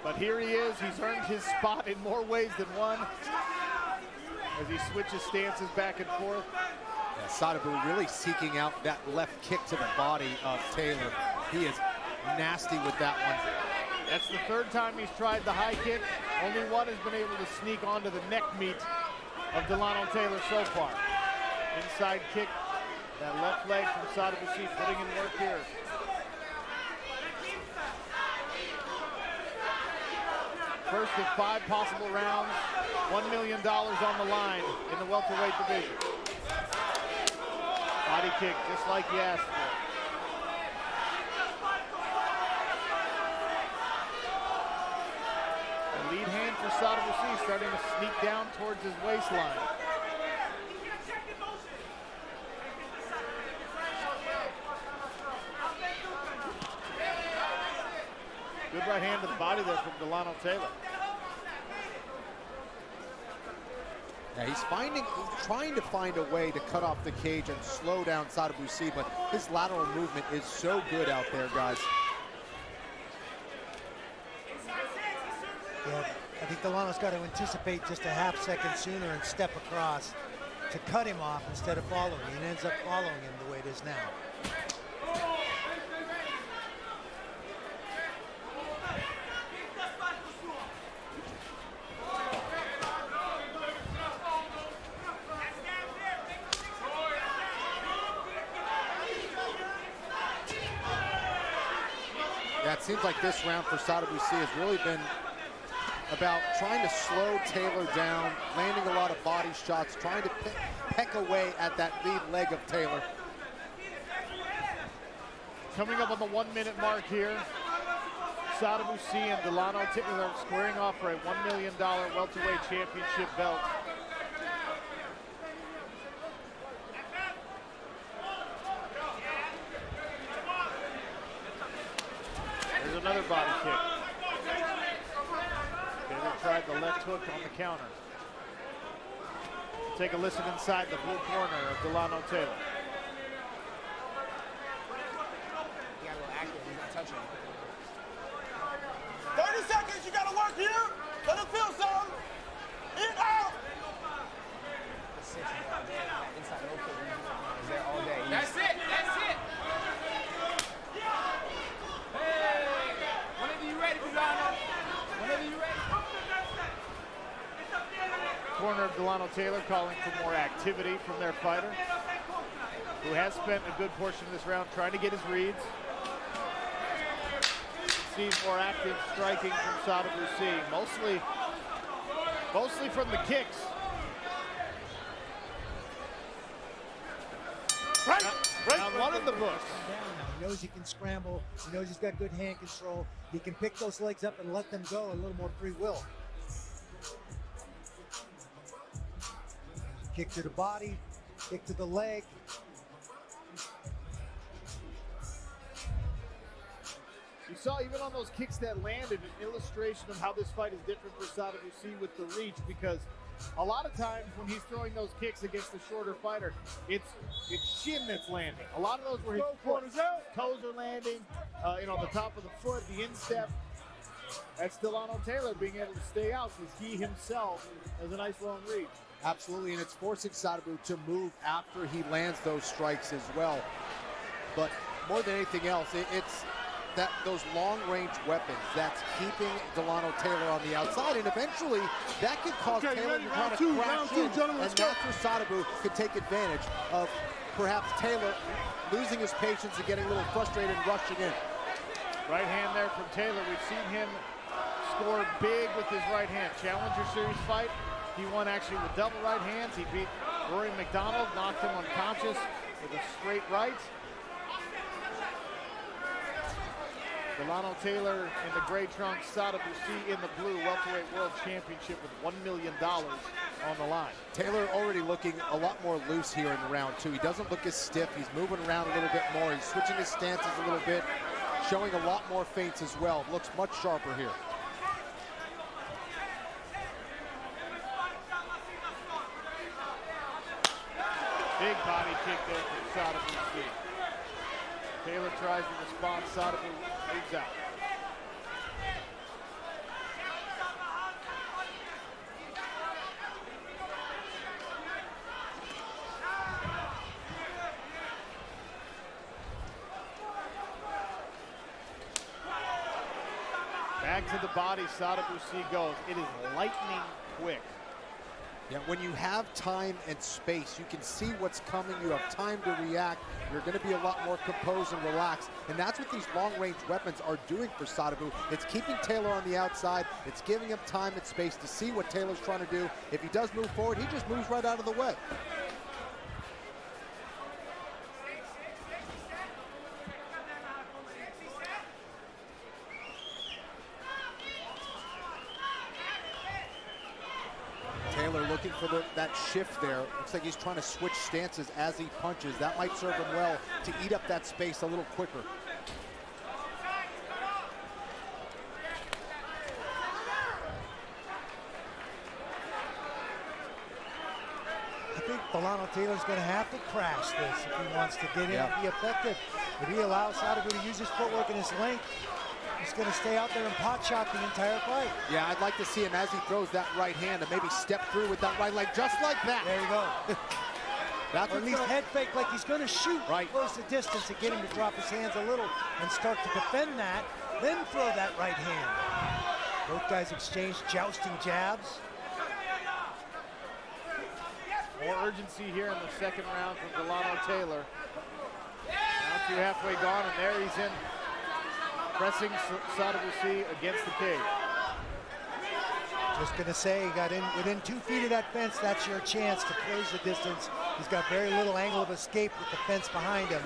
But here he is. He's earned his spot in more ways than one as he switches stances back and forth. Yeah, Sadabu really seeking out that left kick to the body of Taylor. He is nasty with that one. That's the third time he's tried the high kick. Only one has been able to sneak onto the neck meat of Delano Taylor so far. Inside kick, that left leg from Sadabusi putting in work here. First of 5 possible rounds, $1 million on the line in the welterweight division. Body kick just like he asked for. The lead hand for Sadabusi starting to sneak down towards his waistline. Good right hand to the body there from Delano Taylor. Yeah, he's trying to find a way to cut off the cage and slow down Sadabusi, but his lateral movement is so good out there, guys. Yeah, I think Delano's got to anticipate just a half second sooner and step across to cut him off instead of following. He ends up following him the way it is now. Yeah, it seems like this round for Sadabusi has really been about trying to slow Taylor down, landing a lot of body shots, trying to peck away at that lead leg of Taylor. Coming up on the 1 minute mark here, Sadabusi and Delano Taylor squaring off for a $1 million welterweight championship belt. There's another body kick. Taylor tried the left hook on the counter. Take a listen inside the blue corner of Delano Taylor. He got a little active, he's not touching. 30 seconds, you gotta work here. Let him feel something. In, out. Inside no kick, he's there all day. That's it, that's it. Whenever you ready, Delano. Whenever you ready. Corner of Delano Taylor calling for more activity from their fighter, who has spent a good portion of this round trying to get his reads. See more active striking from Sadabusi, mostly from the kicks. Right one of the books. He knows he can scramble. He knows he's got good hand control. He can pick those legs up and let them go a little more free will. Kick to the body, kick to the leg. You saw even on those kicks that landed, an illustration of how this fight is different for Sadabusi with the reach, because a lot of times when he's throwing those kicks against the shorter fighter, it's shin that's landing. A lot of those where his toes are landing, the top of the foot, the instep. That's Delano Taylor being able to stay out because he himself has a nice long reach. Absolutely, and it's forcing Sadabu to move after he lands those strikes as well. But more than anything else, it's those long-range weapons that's keeping Delano Taylor on the outside, and eventually that could cause Taylor to kind of crash in, and that's where Sadabu could take advantage of perhaps Taylor losing his patience and getting a little frustrated and rushing in. Right hand there from Taylor. We've seen him score big with his right hand. Challenger Series fight, he won actually with double right hands. He beat Rory McDonald, knocked him unconscious with a straight right. Delano Taylor in the gray trunks, Sadabusi in the blue, welterweight world championship with $1 million on the line. Taylor already looking a lot more loose here in round two. He doesn't look as stiff. He's moving around a little bit more. He's switching his stances a little bit, showing a lot more feints as well. Looks much sharper here. Big body kick there from Sadabusi. Taylor tries to respond. Sadabu moves out. Back to the body, Sadabusi goes. It is lightning quick. Yeah, when you have time and space, you can see what's coming. You have time to react. You're going to be a lot more composed and relaxed. And that's what these long-range weapons are doing for Sadabu. It's keeping Taylor on the outside. It's giving him time and space to see what Taylor's trying to do. If he does move forward, he just moves right out of the way. Taylor looking for that shift there. Looks like he's trying to switch stances as he punches. That might serve him well to eat up that space a little quicker. I think Delano Taylor's going to have to crash this if he wants to get in and be effective. If he allows Sadabu to use his footwork and his length, he's going to stay out there and pot shot the entire fight. Yeah, I'd like to see him as he throws that right hand and maybe step through with that right leg just like that. There you go. That's or at least head fake like he's going to shoot right. Close the distance to get him to drop his hands a little and start to defend that, then throw that right hand. Both guys exchange jousting jabs. More urgency here in the second round from Delano Taylor. Now through halfway gone, and there he's in, pressing Sadabusi against the cage. Just gonna say, he got in within 2 feet of that fence. That's your chance to close the distance. He's got very little angle of escape with the fence behind him.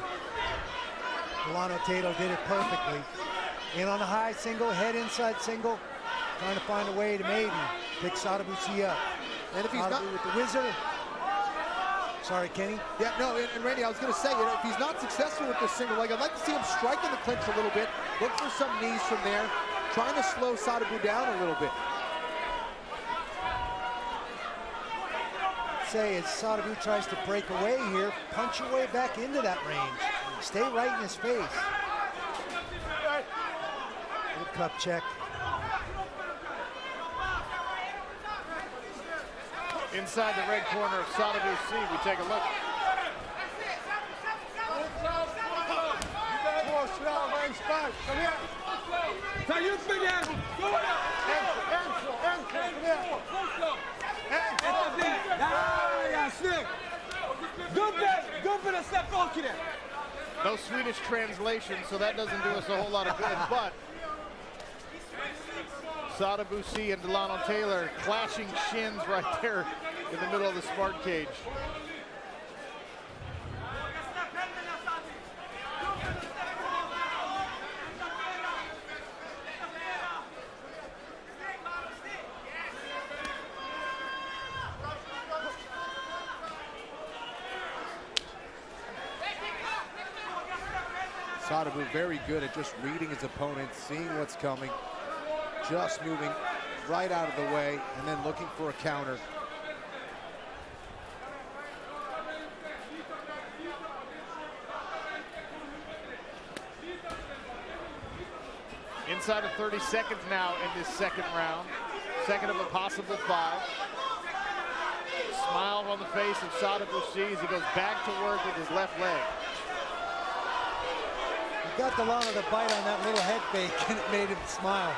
Delano Taylor did it perfectly. In on the high single, head inside single, trying to find a way to maybe pick Sadabusi up. And if he's not with the whizzer. Sorry, Kenny. Yeah, no, and Randy, I was going to say, if he's not successful with this single leg, I'd like to see him strike in the clinch a little bit, look for some knees from there, trying to slow Sadabu down a little bit. Say, as Sadabu tries to break away here, punch your way back into that range. Stay right in his face. Good cup check. Inside the red corner of Sadabusi, we take a look. No Swedish translation, so that doesn't do us a whole lot of good, but Sadabusi and Delano Taylor clashing shins right there in the middle of the smart cage. Sadibou very good at just reading his opponent, seeing what's coming, just moving right out of the way, and then looking for a counter. Inside of 30 seconds now in this second round. Second of a possible 5. Smile on the face of Sadibou as he goes back to work with his left leg. He got Delano to bite on that little head fake, and it made him smile.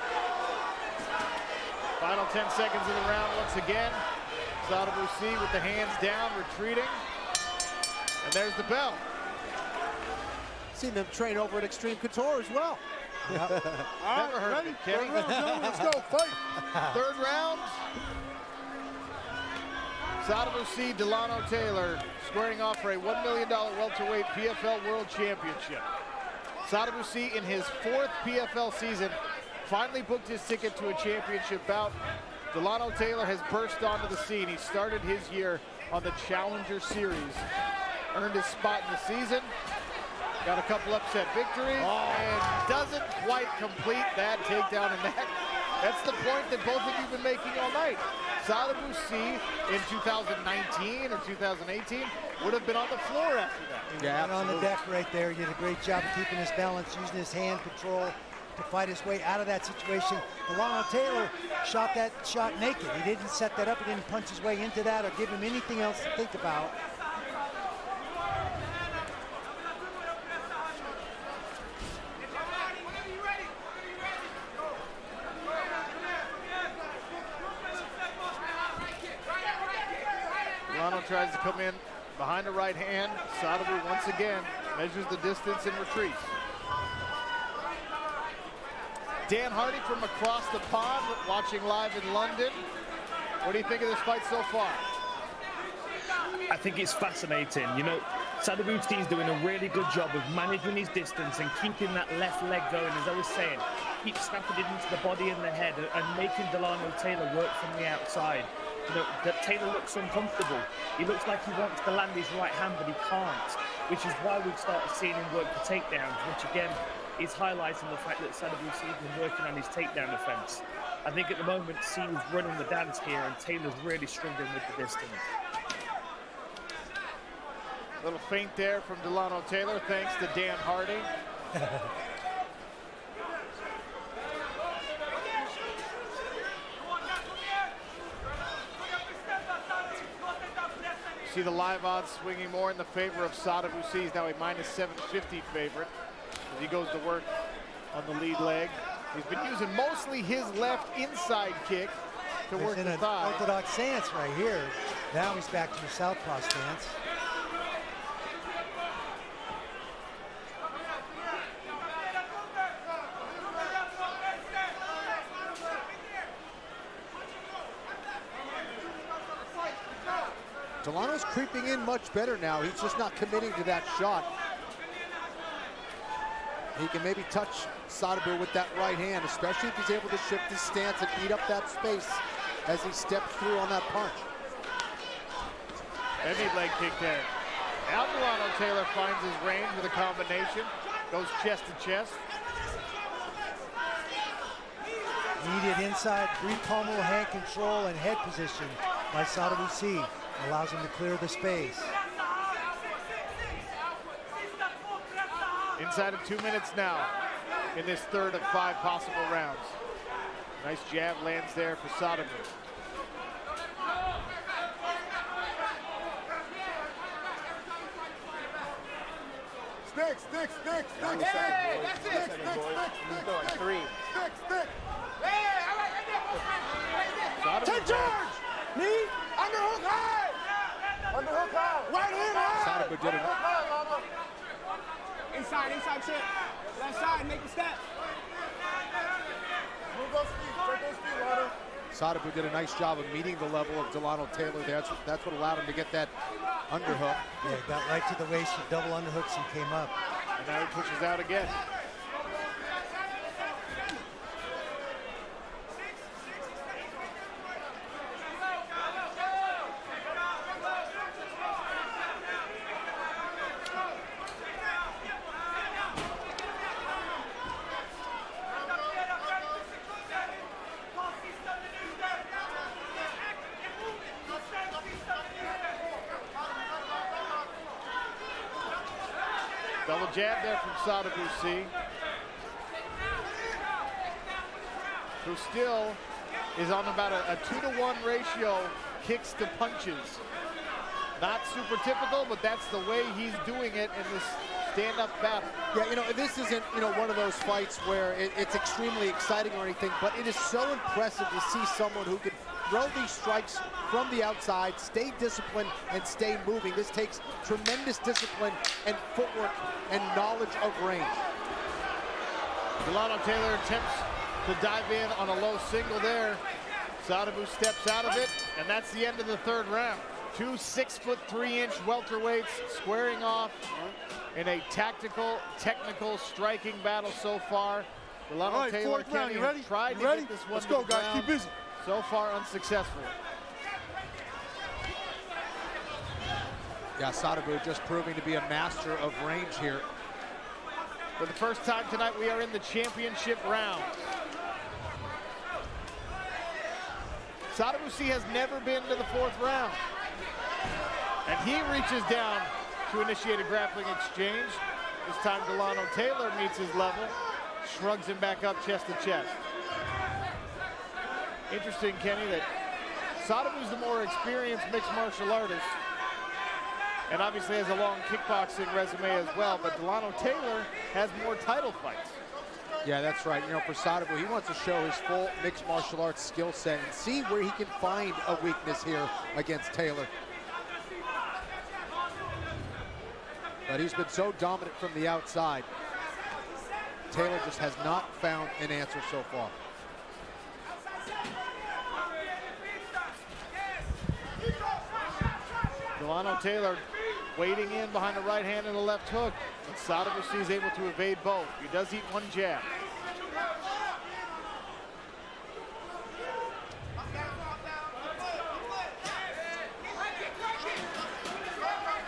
Final 10 seconds of the round once again. Sadibou with the hands down, retreating. And there's the bell. Seen them train over at Extreme Couture as well. Yep. Never heard of it, Kenny. Third round, gentlemen, let's go, fight. Third round. Sadibou Delano Taylor squaring off for a $1 million welterweight PFL World Championship. Sadibou in his 4th PFL season finally booked his ticket to a championship bout. Delano Taylor has burst onto the scene. He started his year on the Challenger Series, earned his spot in the season, got a couple upset victories, and doesn't quite complete that takedown. And that's the point that both of you have been making all night. Sadibou in 2019 or 2018 would have been on the floor after that. Yeah, on the deck right there. He did a great job of keeping his balance, using his hand control to fight his way out of that situation. Delano Taylor shot that shot naked. He didn't set that up. He didn't punch his way into that or give him anything else to think about. Delano tries to come in behind the right hand. Sadibou once again measures the distance and retreats. Dan Hardy from across the pond, watching live in London. What do you think of this fight so far? I think it's fascinating. You know, Sadibou is doing a really good job of managing his distance and keeping that left leg going, as I was saying. Keep snapping it into the body and the head and making Delano Taylor work from the outside. You know, that Taylor looks uncomfortable. He looks like he wants to land his right hand, but he can't, which is why we've started seeing him work for takedowns, which again is highlighting the fact that Sadibou has been working on his takedown defense. I think at the moment, C is running the dance here, and Taylor's really struggling with the distance. Little feint there from Delano Taylor, thanks to Dan Hardy. See the live odds swinging more in the favor of Sadibou. He's now a minus 750 favorite as he goes to work on the lead leg. He's been using mostly his left inside kick to work the thigh. Orthodox stance right here. Now he's back to the southpaw stance. Delano's creeping in much better now. He's just not committing to that shot. He can maybe touch Sadibou with that right hand, especially if he's able to shift his stance and eat up that space as he steps through on that punch. Heavy leg kick there. Now Delano Taylor finds his range with a combination. Goes chest to chest. Needed inside brief pommel, hand control, and head position by Sadibou. Allows him to clear the space. Inside of 2 minutes now in this third of 5 possible rounds. Nice jab lands there for Sadibou. Stick, stick, stick, stick. Hey, that's it. He's going 3. Stick, stick. Hey, I like that. Take charge. Knee, underhook high. Underhook high. Right hand high. Sadibou did it. Inside chip. Left side, make a step. Move those feet, take those feet, Lana. Sadibou did a nice job of meeting the level of Delano Taylor. That's what allowed him to get that underhook. Yeah, got right to the waist with double underhooks and came up. And now he pushes out again. Double jab there from Sadabusi. Who still is on about a 2-to-1 ratio kicks to punches. Not super typical, but that's the way he's doing it in this stand-up battle. Yeah, you know, this isn't, you know, one of those fights where it's extremely exciting or anything, but it is so impressive to see someone who can throw these strikes from the outside, stay disciplined, and stay moving. This takes tremendous discipline and footwork and knowledge of range. Delano Taylor attempts to dive in on a low single there. Sadibou steps out of it, and that's the end of the third round. Two 6'3" welterweights squaring off in a tactical, technical striking battle so far. Delano Taylor Kenny has tried to get this one Let's to go, the guys. ground. Keep busy. So far unsuccessful. Yeah, Sadibou just proving to be a master of range here. For the first time tonight, we are in the championship round. Sadabusi has never been to the fourth round. And he reaches down to initiate a grappling exchange. This time Delano Taylor meets his level, shrugs him back up chest to chest. Interesting, Kenny, that Sadibou's the more experienced mixed martial artist, and obviously has a long kickboxing resume as well, but Delano Taylor has more title fights. Yeah, that's right. You know, for Sadibou, he wants to show his full mixed martial arts skill set and see where he can find a weakness here against Taylor. But he's been so dominant from the outside. Taylor just has not found an answer so far. Delano Taylor wading in behind the right hand and the left hook. And Sadabusi is able to evade both. He does eat one jab.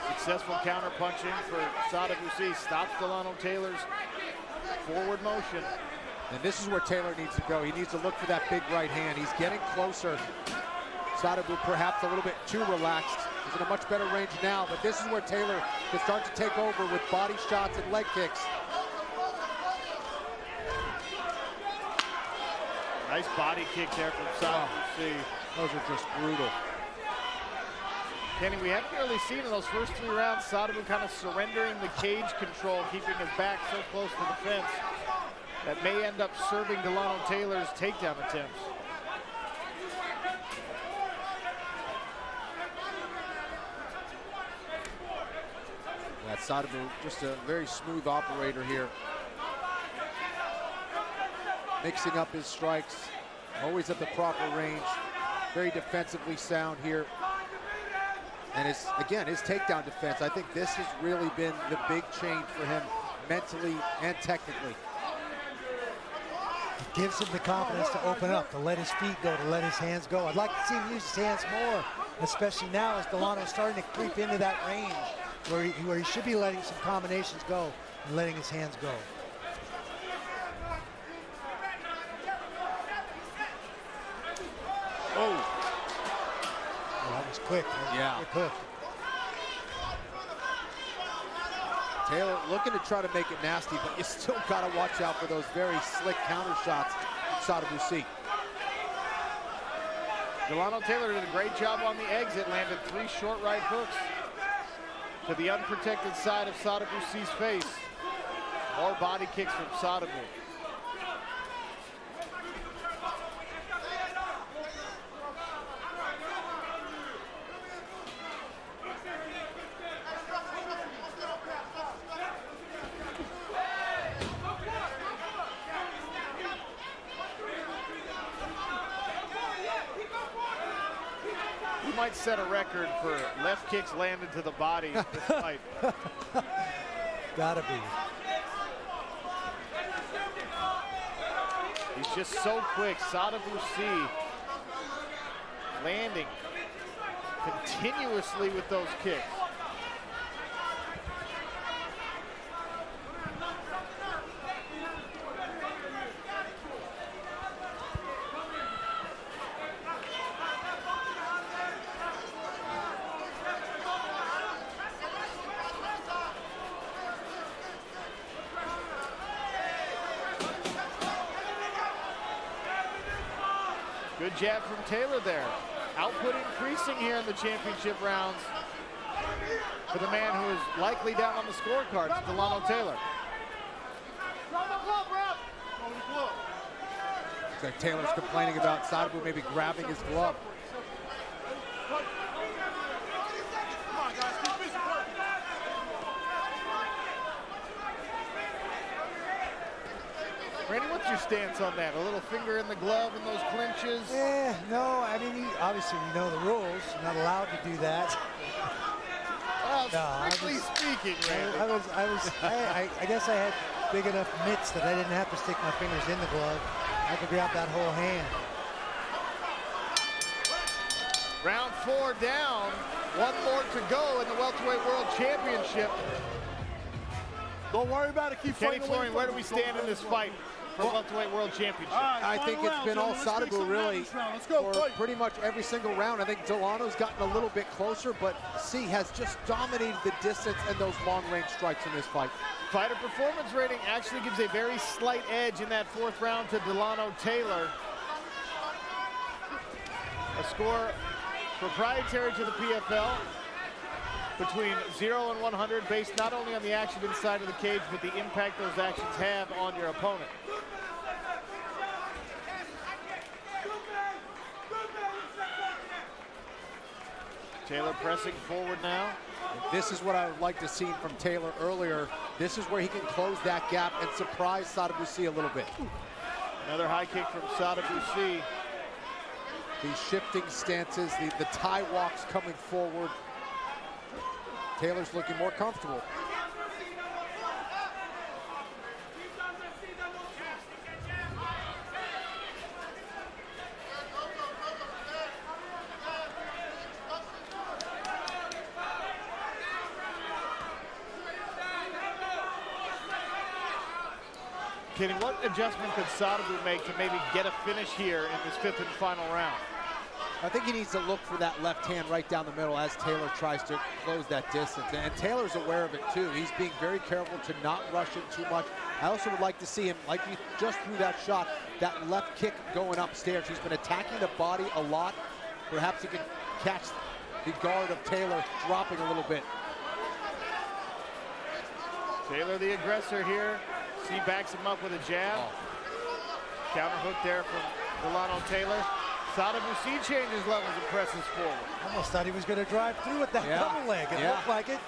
Successful counter punching for Sadabusi. Stops Delano Taylor's forward motion. And this is where Taylor needs to go. He needs to look for that big right hand. He's getting closer. Sadibou perhaps a little bit too relaxed. He's in a much better range now, but this is where Taylor can start to take over with body shots and leg kicks. Nice body kick there from Sadabusi. Those are just brutal. Kenny, we haven't really seen in those first 3 rounds Sadibou kind of surrendering the cage control, keeping his back so close to the fence that may end up serving Delano Taylor's takedown attempts. Yeah, Sadibou, just a very smooth operator here. Mixing up his strikes, always at the proper range. Very defensively sound here. And his takedown defense, I think this has really been the big change for him mentally and technically. It gives him the confidence to open up, to let his feet go, to let his hands go. I'd like to see him use his hands more, especially now as Delano's starting to creep into that range where he should be letting some combinations go and letting his hands go. Oh. That was quick. Yeah. Quick hook. Taylor looking to try to make it nasty, but you still got to watch out for those very slick counter shots from Sadabusi. Delano Taylor did a great job on the exit, landed 3 short right hooks to the unprotected side of Sadabusi's face. More body kicks from Sadibou. Might set a record for left kicks landed to the body in this fight. Gotta be. He's just so quick. Sadabusi landing continuously with those kicks. good jab from Taylor there. Output increasing here in the championship rounds for the man who is likely down on the scorecard, Delano Taylor. Looks like Taylor's complaining about Sadibou maybe grabbing his glove. Randy, what's your stance on that? A little finger in the glove in those clinches? Yeah, no, I mean, obviously you know the rules. You're not allowed to do that. Well, no, strictly speaking, Randy. I guess I had big enough mitts that I didn't have to stick my fingers in the glove. I could grab that whole hand. Round 4 down. One more to go in the Welterweight World Championship. Don't worry about it. Keep Kenny fighting. Florian, where do we stand in this fight for Welterweight World Championship? I think it's been all Sadibou really for pretty much every single round. I think Delano's gotten a little bit closer, but C has just dominated the distance and those long-range strikes in this fight. Fighter performance rating actually gives a very slight edge in that 4th round to Delano Taylor. A score proprietary to the PFL between 0 and 100, based not only on the action inside of the cage, but the impact those actions have on your opponent. Taylor pressing forward now. This is what I would like to see from Taylor earlier. This is where he can close that gap and surprise Sadibou C a little bit. Another high kick from Sadibou C. These shifting stances, the tie walks coming forward. Taylor's looking more comfortable. Kenny, what adjustment could Sadibou make to maybe get a finish here in this 5th and final round? I think he needs to look for that left hand right down the middle as Taylor tries to close that distance. And Taylor's aware of it too. He's being very careful to not rush it too much. I also would like to see him, like he just threw that shot, that left kick going upstairs. He's been attacking the body a lot. Perhaps he can catch the guard of Taylor dropping a little bit. Taylor the aggressor here. C backs him up with a jab. Counter hook there from Delano Taylor. Sadibou C changes levels and presses forward. Almost thought he was going to drive through with that double leg. It looked like it.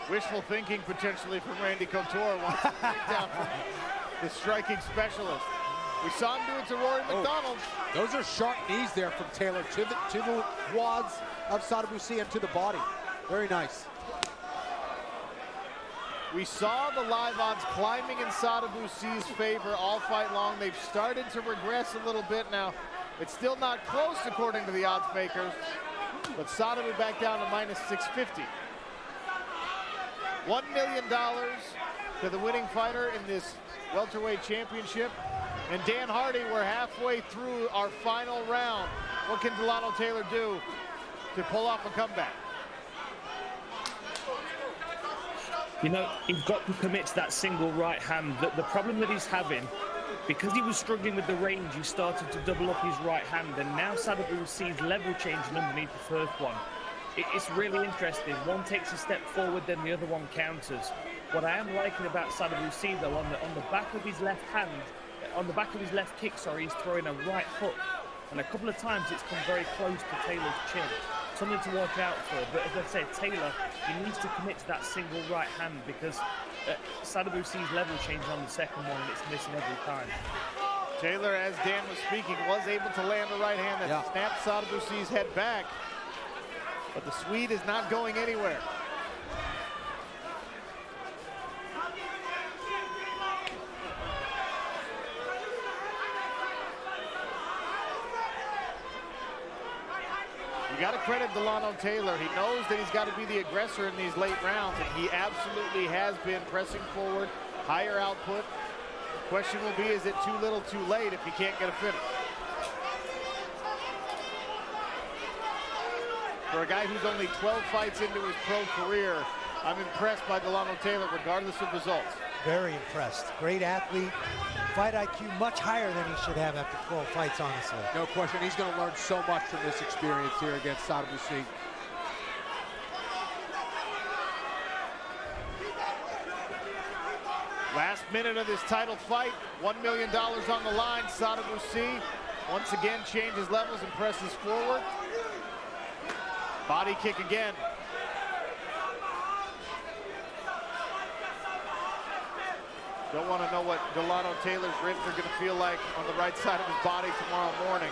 Wishful thinking potentially from Randy Couture. Wants to take down from the striking specialist. We saw him do it to Rory McDonald. Those are sharp knees there from Taylor to the quads of Sadibou C and to the body. Very nice. We saw the live odds climbing in Sadibou C's favor all fight long. They've started to regress a little bit now. It's still not close according to the odds makers, but Sadibou back down to minus 650. $1 million to the winning fighter in this welterweight championship. And Dan Hardy, we're halfway through our final round. What can Delano Taylor do to pull off a comeback? You know, he's got to commit to that single right hand. The problem that he's having, because he was struggling with the range, he started to double up his right hand, and now Sadibou sees level changing underneath the first one. It's really interesting. One takes a step forward, then the other one counters. What I am liking about Sadibou C, though, on the back of his left hand, on the back of his left kick, sorry, he's throwing a right hook. And a couple of times it's come very close to Taylor's chin. Something to watch out for. But as I said, Taylor, he needs to commit to that single right hand because Sadibou C's level change on the second one and it's missing every time. Taylor, as Dan was speaking, was able to land a right hand that snapped Sadibou C's head back. But the Swede is not going anywhere. You got to credit Delano Taylor. He knows that he's got to be the aggressor in these late rounds, and he absolutely has been pressing forward, higher output. The question will be, is it too little too late if he can't get a finish? For a guy who's only 12 fights into his pro career, I'm impressed by Delano Taylor regardless of results. Very impressed. Great athlete. fight IQ much higher than he should have after 12 fights, honestly. No question, he's going to learn so much from this experience here against Sadabusi. Last minute of this title fight, $1 million on the line. Sadabusi once again changes levels and presses forward. Body kick again. Don't want to know what Delano Taylor's ribs are going to feel like on the right side of his body tomorrow morning.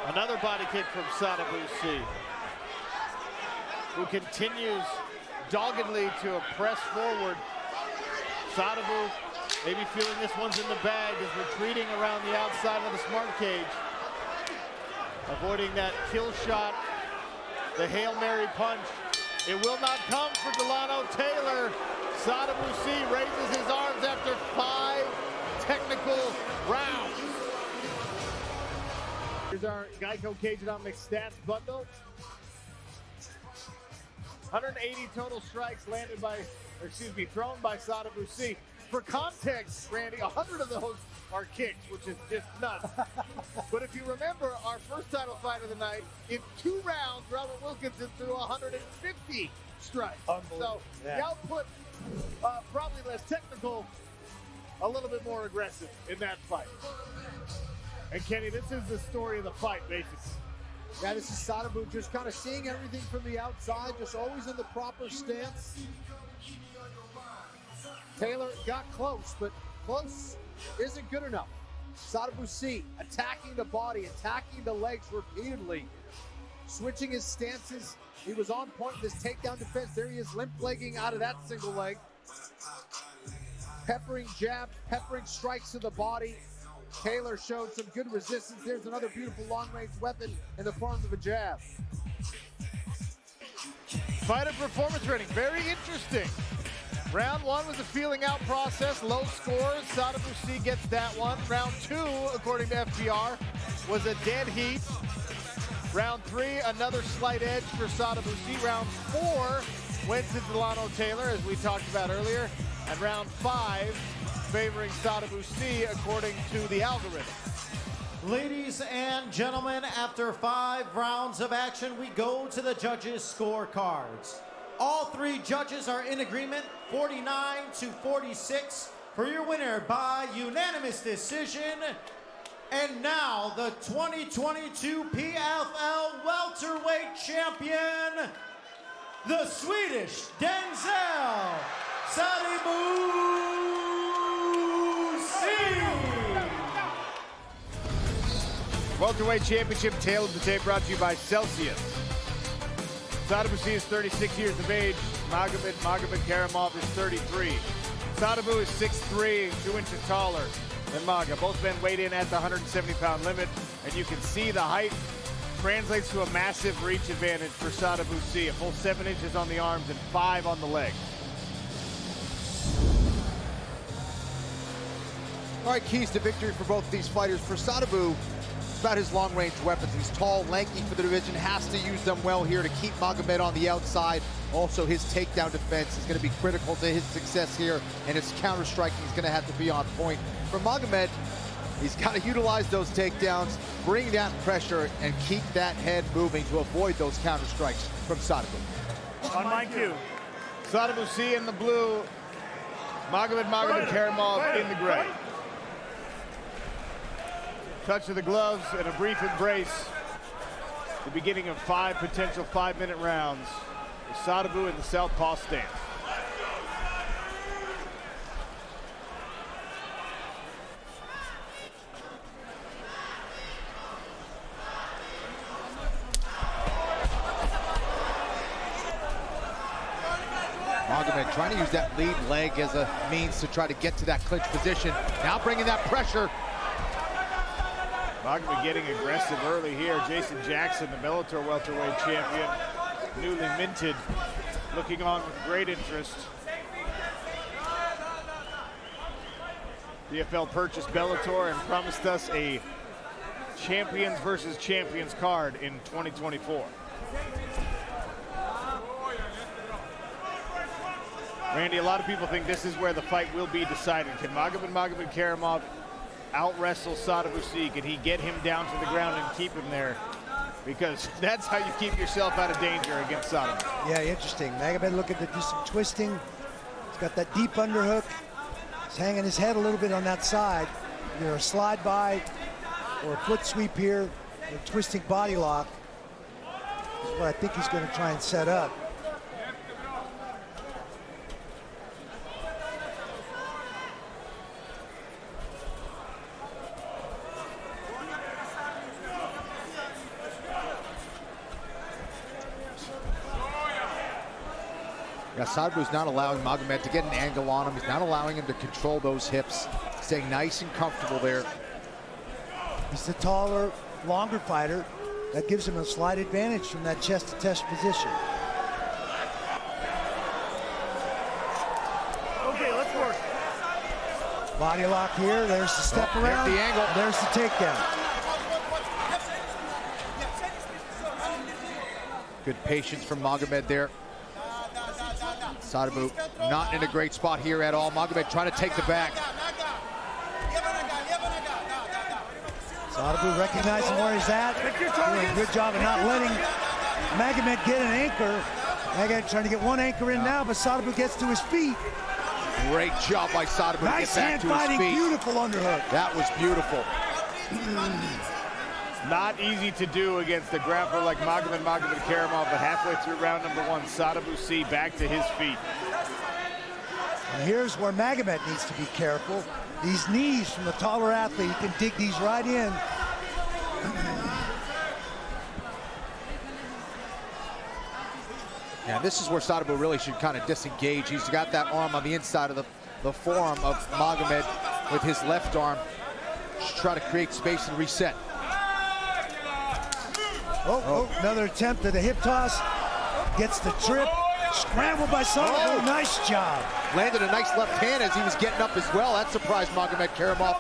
Another body kick from Sadabusi, who continues doggedly to press forward. Sadabu, maybe feeling this one's in the bag, is retreating around the outside of the smart cage, avoiding that kill shot, the Hail Mary punch. It will not come for Delano Taylor. Sadabusi raises his arms after 5 technical rounds. Here's our Geico Cageonomics stats bundle. 180 total strikes landed by, or excuse me, thrown by Sadabusi. For context, Randy, 100 of those are kicks, which is just nuts. But if you remember our first title fight of the night, in 2 rounds, Robert Wilkinson threw 150 strikes. So the output, probably less technical, a little bit more aggressive in that fight. And Kenny, this is the story of the fight, basically. Yeah, this is Sadabu just kind of seeing everything from the outside, just always in the proper stance. Taylor got close, but close isn't good enough. Sadabusi attacking the body, attacking the legs repeatedly, switching his stances. He was on point with his takedown defense. There he is, limp-legging out of that single leg. Peppering jabs, peppering strikes to the body. Taylor showed some good resistance. There's another beautiful long-range weapon in the form of a jab. Fighter performance rating, very interesting. Round 1 was a feeling out process, low scores. Sadabusi gets that one. Round 2, according to FPR, was a dead heat. Round 3, another slight edge for Sadabusi. Round 4 went to Delano Taylor, as we talked about earlier. And round 5, favoring Sadabusi according to the algorithm. Ladies and gentlemen, after 5 rounds of action, we go to the judges' scorecards. All 3 judges are in agreement, 49-46 for your winner by unanimous decision. And now the 2022 PFL Welterweight Champion, the Swedish Denzel Sadabusi. Welterweight Championship, Tale of the Tape, brought to you by Celsius. Sadabusi is 36 years of age. Magomedkerimov is 33. Sadabu is 6'3", 2 inches taller than Maga. Both men weighed in at the 170-pound limit, and you can see the height translates to a massive reach advantage for Sadabusi. A full 7 inches on the arms and 5 on the legs. All right, keys to victory for both of these fighters. For Sadabu, it's about his long-range weapons. He's tall, lanky for the division, has to use them well here to keep Magomed on the outside. Also, his takedown defense is going to be critical to his success here, and his counter-striking is going to have to be on point. For Magomed, he's got to utilize those takedowns, bring that pressure, and keep that head moving to avoid those counter-strikes from Sadabu. On my cue, Sadabusi in the blue, Magomedkerimov in the gray. Touch of the gloves and a brief embrace. The beginning of 5 potential 5-minute rounds. With Sadabu in the southpaw stance. Magomed trying to use that lead leg as a means to try to get to that clinch position. Now bringing that pressure. Magomed getting aggressive early here. Jason Jackson, the Bellator welterweight champion, newly minted, looking on with great interest. PFL purchased Bellator and promised us a champions versus champions card in 2024. Randy, a lot of people think this is where the fight will be decided. Can Magomedkerimov out-wrestle Sadabusi? Can he get him down to the ground and keep him there? Because that's how you keep yourself out of danger against Sadabu. Yeah, interesting. Magomed looking to do some twisting. He's got that deep underhook. He's hanging his head a little bit on that side. Either a slide by or a foot sweep here, a twisting body lock. This is what I think he's going to try and set up. Yeah, Sadabu's not allowing Magomed to get an angle on him. He's not allowing him to control those hips. Staying nice and comfortable there. He's the taller, longer fighter. That gives him a slight advantage from that chest-to-chest position. Okay, let's work. Body lock here. There's the step around. There's the angle. There's the takedown. Good patience from Magomed there. Sadabu not in a great spot here at all. Magomed trying to take the back. Sadabu recognizing where he's at. Doing a good job of not letting Magomed get an anchor. Magomed trying to get one anchor in now, but Sadabu gets to his feet. Great job by Sadabu Nice to get back hand to fighting, his feet. beautiful underhook. That was beautiful. Not easy to do against a grappler like Magomedkerimov, but halfway through round number one, Sadabusi back to his feet. And here's where Magomed needs to be careful. These knees from the taller athlete, he can dig these right in. Yeah, this is where Sadabu really should kind of disengage. He's got that arm on the inside of the forearm of Magomed with his left arm. Just try to create space and reset. Oh, another attempt at a hip toss. Gets the trip. Scrambled by Sadabu. Nice job. Landed a nice left hand as he was getting up as well. That surprised Magomedkerimov.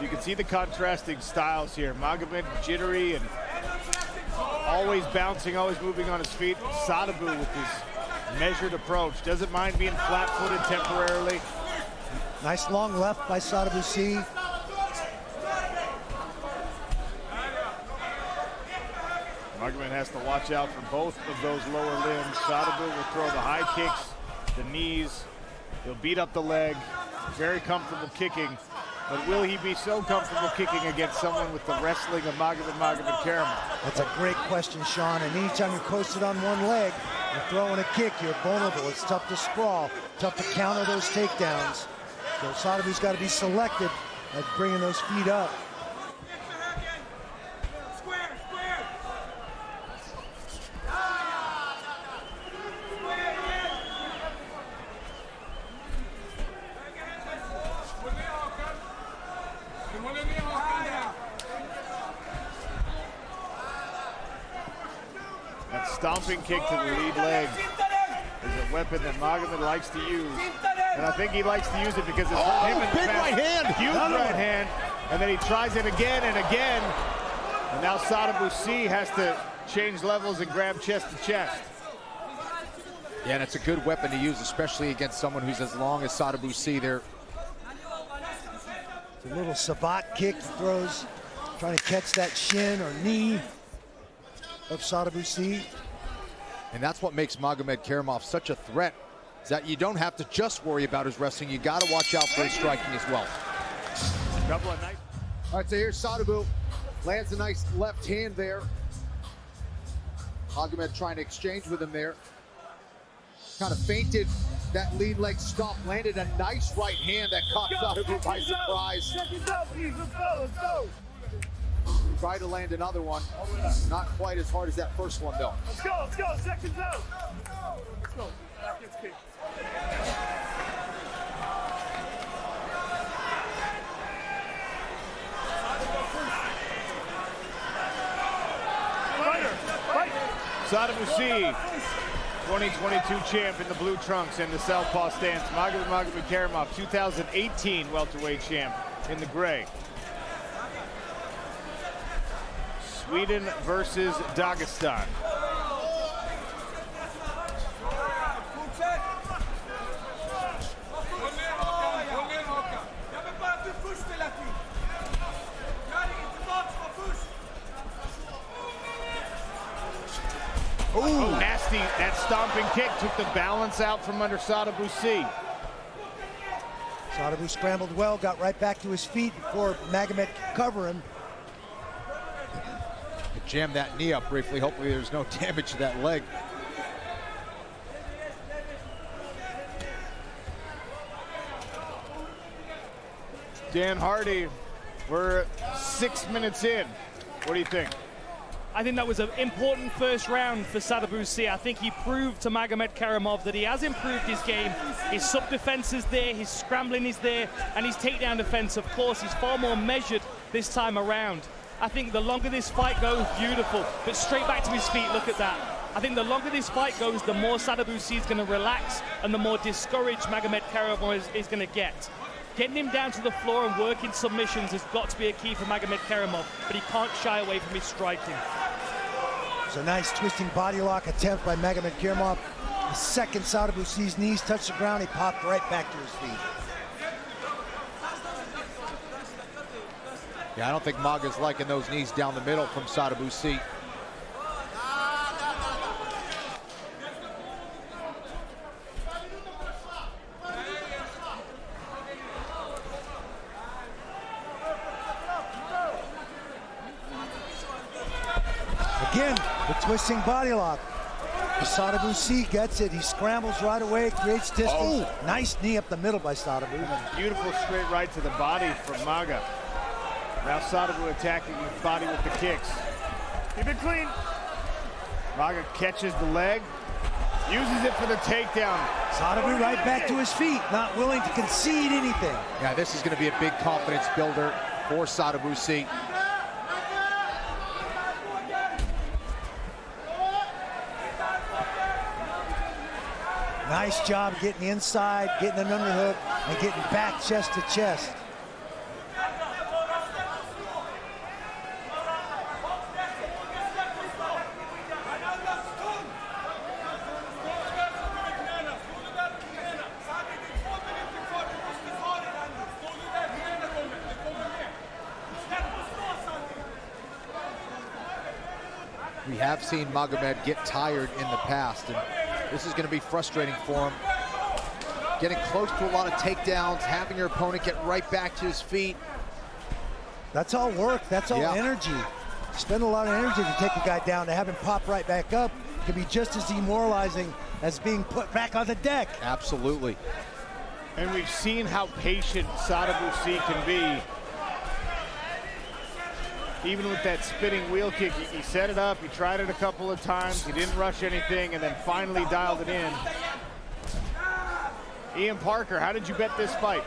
You can see the contrasting styles here. Magomed jittery and always bouncing, always moving on his feet. Sadabu with his measured approach. Doesn't mind being flat-footed temporarily. Nice long left by Sadabusi. Magomed has to watch out for both of those lower limbs. Sadabu will throw the high kicks, the knees. He'll beat up the leg. Very comfortable kicking. But will he be so comfortable kicking against someone with the wrestling of Magomedkerimov? That's a great question, Sean. And anytime you're posted on one leg, you're throwing a kick, you're vulnerable. It's tough to sprawl, tough to counter those takedowns. So Sadabu's got to be selective at bringing those feet up. That stomping kick to the lead leg is a weapon that Magomed likes to use. And I think he likes to use it because it's him in the big right hand. Huge right hand. And then he tries it again and again. And now Sadabusi has to change levels and grab chest to chest. Yeah, and it's a good weapon to use, especially against someone who's as long as Sadabusi there. It's a little sabat kick he throws, trying to catch that shin or knee of Sadabusi. And that's what makes Magomedkerimov such a threat, is that you don't have to just worry about his wrestling. You got to watch out for his striking as well. Couple of nice. All right, so here's Sadabu. Lands a nice left hand there. Magomed trying to exchange with him there. Kind of feinted that lead leg stomp. Landed a nice right hand that caught Sadabu by surprise. Let's go. Tried to land another one. Not quite as hard as that first one, though. Let's go. Seconds out. Let's go. Back gets kicked. Sadabusi, 2022 champ in the blue trunks and the southpaw stance. Magomedkerimov, 2018 welterweight champ in the gray. Sweden versus Dagestan. Ooh. Nasty. That stomping kick took the balance out from under Sadibou. Sadibou scrambled well, got right back to his feet before Magomed could cover him. Jam that knee up briefly. Hopefully there's no damage to that leg. Dan Hardy, we're 6 minutes in. What do you think? I think that was an important first round for Sadibou. I think he proved to Magomedkerimov that he has improved his game. His sub-defense is there, his scrambling is there, and his takedown defense, of course, is far more measured this time around. I think the longer this fight goes, beautiful, but straight back to his feet, look at that. I think the longer this fight goes, the more Sadibou is going to relax and the more discouraged Magomedkerimov is going to get. Getting him down to the floor and working submissions has got to be a key for Magomedkerimov, but he can't shy away from his striking. It's a nice twisting body lock attempt by Magomedkerimov. The second Sadibou's knees touched the ground, he popped right back to his feet. Yeah, I don't think Maga's liking those knees down the middle from Sadibou. Again, the twisting body lock. Sadibou gets it. He scrambles right away, creates distance. Oh. Nice knee up the middle by Sadibou. Beautiful straight right to the body from Maga. Now Sadibou attacking his body with the kicks. Keep it clean. Maga catches the leg, uses it for the takedown. Sadibou right back to his feet, not willing to concede anything. Yeah, this is going to be a big confidence builder for Sadibou. Nice job getting inside, getting an underhook, and getting back chest to chest. We have seen Magomed get tired in the past, and this is going to be frustrating for him. Getting close to a lot of takedowns, having your opponent get right back to his feet. That's all work, that's all energy. Spend a lot of energy to take a guy down. To have him pop right back up can be just as demoralizing as being put back on the deck. Absolutely. And we've seen how patient Sadibou can be. Even with that spinning wheel kick, he set it up, he tried it a couple of times, he didn't rush anything, and then finally dialed it in. Ian Parker, how did you bet this fight?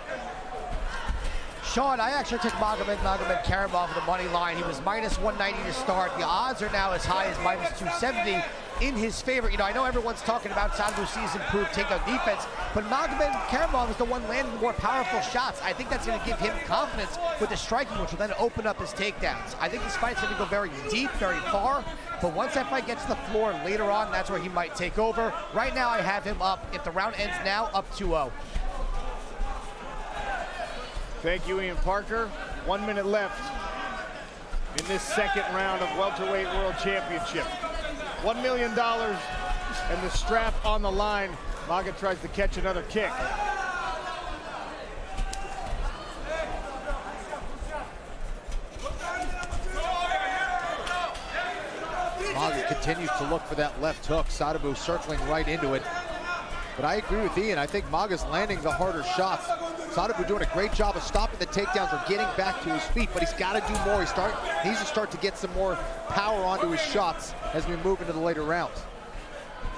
Sean, I actually took Magomedkerimov the money line. He was minus 190 to start. The odds are now as high as minus 270 in his favor. You know, I know everyone's talking about Sadibou's improved takedown defense, but Magomedkerimov is the one landing the more powerful shots. I think that's going to give him confidence with the striking, which will then open up his takedowns. I think this fight's going to go very deep, very far, but once that fight gets to the floor later on, that's where he might take over. Right now, I have him up, if the round ends now, up 2-0. Thank you, Ian Parker. 1 minute left in this second round of Welterweight World Championship. $1 million and the strap on the line. Maga tries to catch another kick. Maga continues to look for that left hook. Sadibou circling right into it. But I agree with Ian. I think Maga's landing the harder shots. Sadibou doing a great job of stopping the takedowns or getting back to his feet, but he's got to do more. He needs to start to get some more power onto his shots as we move into the later rounds.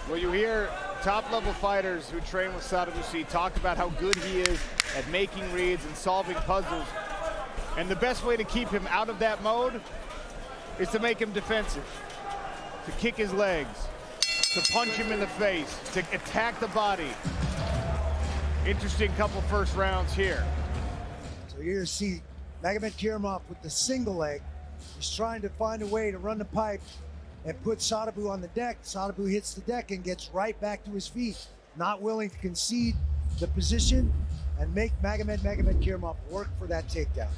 Well, you hear top-level fighters who train with Sadibou talk about how good he is at making reads and solving puzzles. And the best way to keep him out of that mode is to make him defensive, to kick his legs, to punch him in the face, to attack the body. Interesting couple first rounds here. So you're going to see Magomedkerimov with the single leg is trying to find a way to run the pipe and put Sadibou on the deck. Sadibou hits the deck and gets right back to his feet, not willing to concede the position and make Magomedkerimov work for that takedown.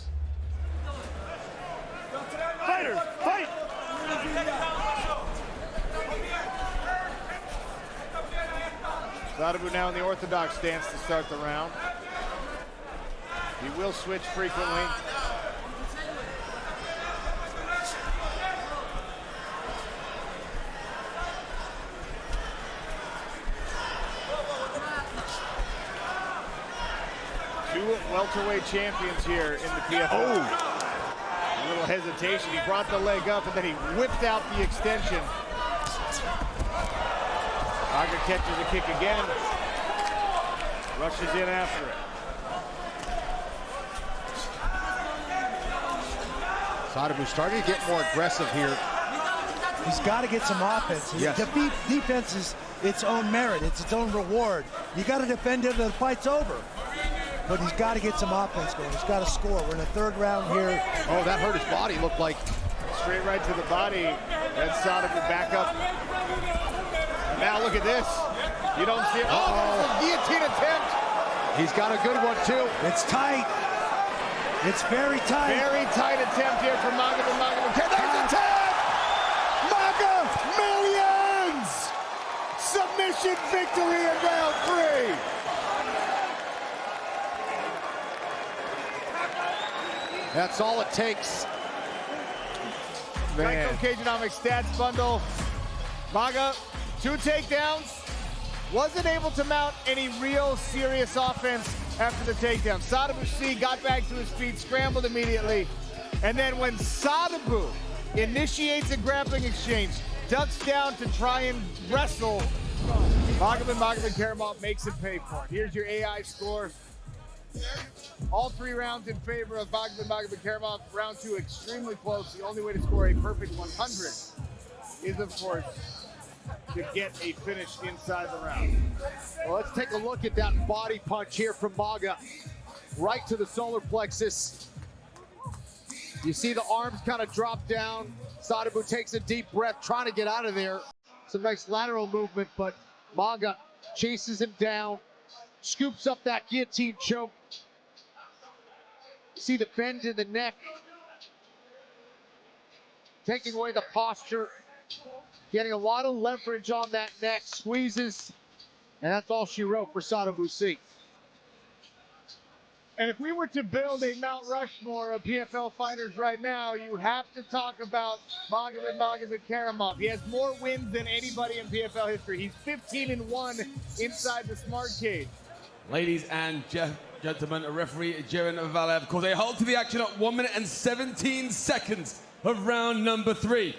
Fighters, fight! Sadibou now in the orthodox stance to start the round. He will switch frequently. Two welterweight champions here in the PFL. A little hesitation. He brought the leg up and then he whipped out the extension. Maga catches a kick again. Rushes in after it. Sadibou starting to get more aggressive here. He's got to get some offense. Yes. Defense is its own merit. It's its own reward. You got to defend it until the fight's over. But he's got to get some offense going. He's got to score. We're in the third round here. Oh, that hurt his body, looked like. Straight right to the body. That's Sadibou back up. And now look at this. You don't see it. Oh, guillotine attempt. He's got a good one, too. It's tight. It's very tight. Very tight attempt here from Magomed. There's a tap! Maga millions! Submission victory in round 3. That's all it takes. Geico Cageonomics stats bundle. Maga, 2 takedowns. Wasn't able to mount any real serious offense after the takedown. Sadibou C got back to his feet, scrambled immediately. And then when Sadibou initiates a grappling exchange, ducks down to try and wrestle, Magomedkerimov makes him pay for it. Here's your AI score. All 3 rounds in favor of Magomedkerimov. Round 2 extremely close. The only way to score a perfect 100 is, of course, to get a finish inside the round. Well, let's take a look at that body punch here from Maga. Right to the solar plexus. You see the arms kind of drop down. Sadibou takes a deep breath, trying to get out of there. Some nice lateral movement, but Maga chases him down, scoops up that guillotine choke. See the bend in the neck. Taking away the posture. Getting a lot of leverage on that neck, squeezes, and that's all she wrote for Sadibou C. And if we were to build a Mount Rushmore of PFL fighters right now, you have to talk about Magomedkerimov. He has more wins than anybody in PFL history. He's 15-1 inside the smart cage. Ladies and gentlemen, referee Jiren Valev calls a halt to the action at 1 minute and 17 seconds of round number 3.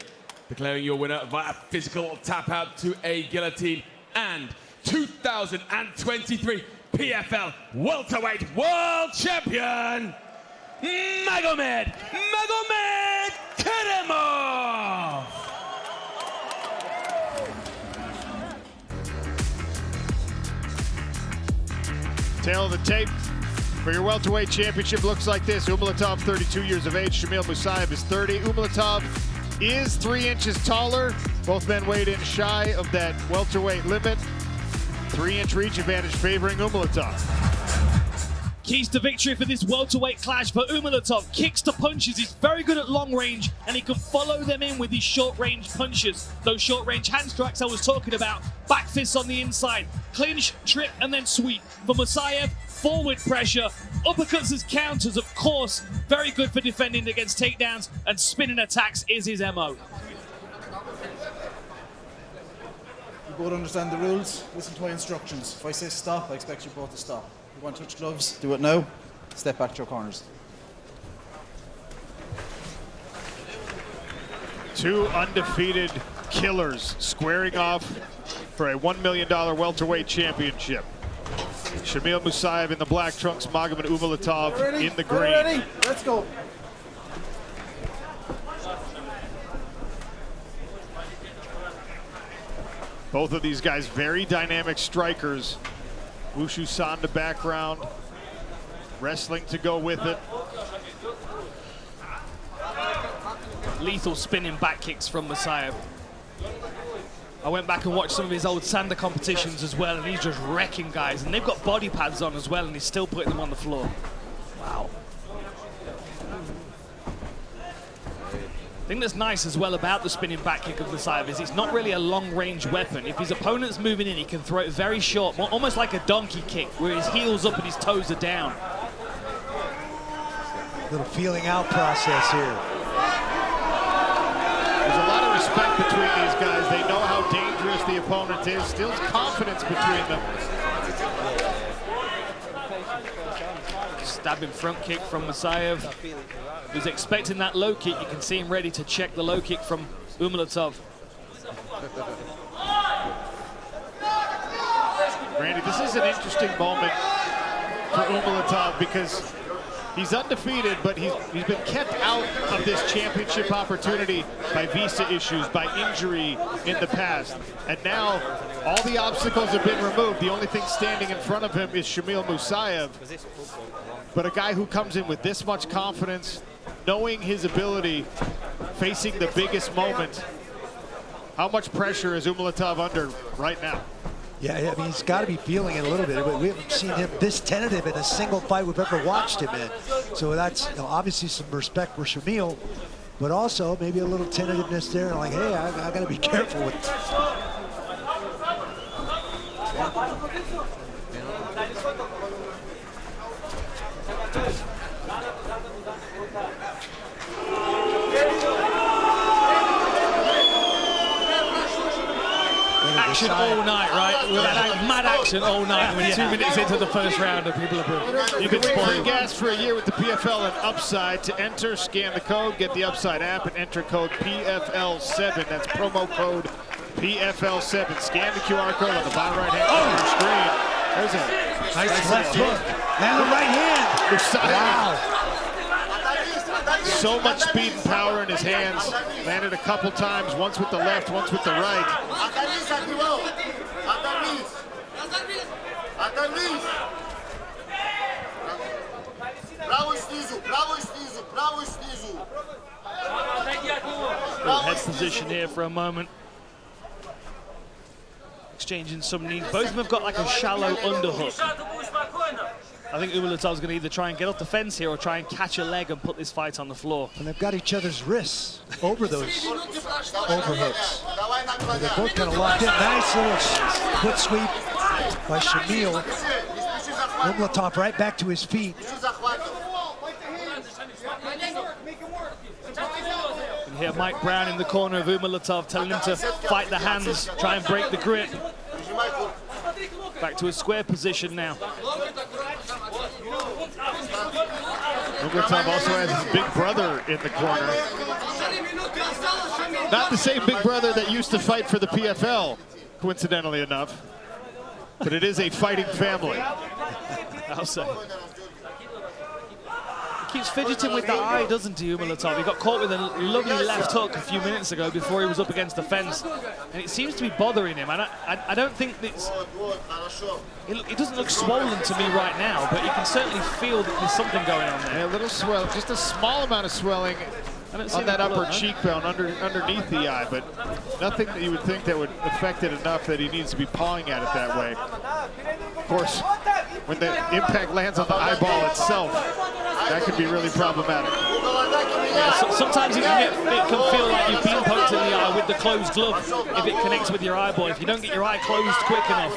Declaring your winner via physical tap out to a guillotine and 2023 PFL Welterweight World Champion, Magomedkerimov! Tail of the tape for your welterweight championship looks like this. Umalatov, 32 years of age. Shamil Musaev is 30. Umalatov is 3 inches taller. Both men weighed in shy of that welterweight limit. 3-inch reach advantage favoring Umalatov. Keys to victory for this welterweight clash for Umalatov. Kicks to punches. He's very good at long range, and he can follow them in with his short range punches. Those short range hand strikes I was talking about. Back fists on the inside. Clinch, trip, and then sweep. For Musaev, forward pressure. Uppercuts as counters, of course. Very good for defending against takedowns, and spinning attacks is his MO. You both understand the rules. Listen to my instructions. If I say stop, I expect you both to stop. You want to touch gloves? Do it now. Step back to your corners. 2 undefeated killers squaring off for a $1 million welterweight championship. Shamil Musaev in the black trunks, Magomed Umalatov in the green. Ready? Let's go. Both of these guys very dynamic strikers. Wushu Sanda background, wrestling to go with it. lethal spinning back kicks from Musaev. I went back and watched some of his old Sander competitions as well, and he's just wrecking guys. And they've got body pads on as well, and he's still putting them on the floor. Wow. The thing that's nice as well about the spinning back kick of Musaev is it's not really a long-range weapon. If his opponent's moving in, he can throw it very short, almost like a donkey kick, where his heel's up and his toes are down. Little feeling out process here. There's a lot of respect between these guys. They know how dangerous the opponent is. Still confidence between them. Stabbing front kick from Musaev. Who's expecting that low kick. You can see him ready to check the low kick from Umalatov. Randy, this is an interesting moment for Umalatov because he's undefeated, but he's been kept out of this championship opportunity by visa issues, by injury in the past. And now all the obstacles have been removed. The only thing standing in front of him is Shamil Musaev. But a guy who comes in with this much confidence, knowing his ability, facing the biggest moment, how much pressure is Umalatov under right now? Yeah, I mean, he's got to be feeling it a little bit. We haven't seen him this tentative in a single fight we've ever watched him in. So that's, you know, obviously some respect for Shamil, but also maybe a little tentativeness there. Like, hey, I got to be careful with Action all night, right? We've had mad action all night. We're 2 minutes into the first round and people are... You can win free gas for a year with the PFL and Upside. To enter, scan the code, get the Upside app, and enter code PFL7. That's promo code PFL7. Scan the QR code on the bottom right-hand corner of your screen. There's a nice left hook. And the right hand. Wow. So much speed and power in his hands. Landed a couple times, once with the left, once with the right. Little head position here for a moment. Exchanging some knees. Both of them have got like a shallow underhook. I think Umalatov's going to either try and get off the fence here or try and catch a leg and put this fight on the floor. And they've got each other's wrists over those overhooks. And they're both kind of locked in. Nice little foot sweep by Shamil. Umalatov right back to his feet. And here Mike Brown in the corner of Umalatov telling him to fight the hands, try and break the grip. Back to a square position now. Umalatov also has his big brother in the corner. Not the same big brother that used to fight for the PFL, coincidentally enough. But it is a fighting family. I'll say. He keeps fidgeting with the eye, doesn't he, Umalatov? He got caught with a lovely left hook a few minutes ago before he was up against the fence. And it seems to be bothering him. I don't think it's... It doesn't look swollen to me right now, but you can certainly feel that there's something going on there. Yeah, a little swell, just a small amount of swelling on that upper cheekbone underneath the eye, but nothing that you would think that would affect it enough that he needs to be pawing at it that way. Of course, when the impact lands on the eyeball itself, that can be really problematic. Yeah, so sometimes it can feel like you've been poked in the eye with the closed glove if it connects with your eyeball. If you don't get your eye closed quick enough.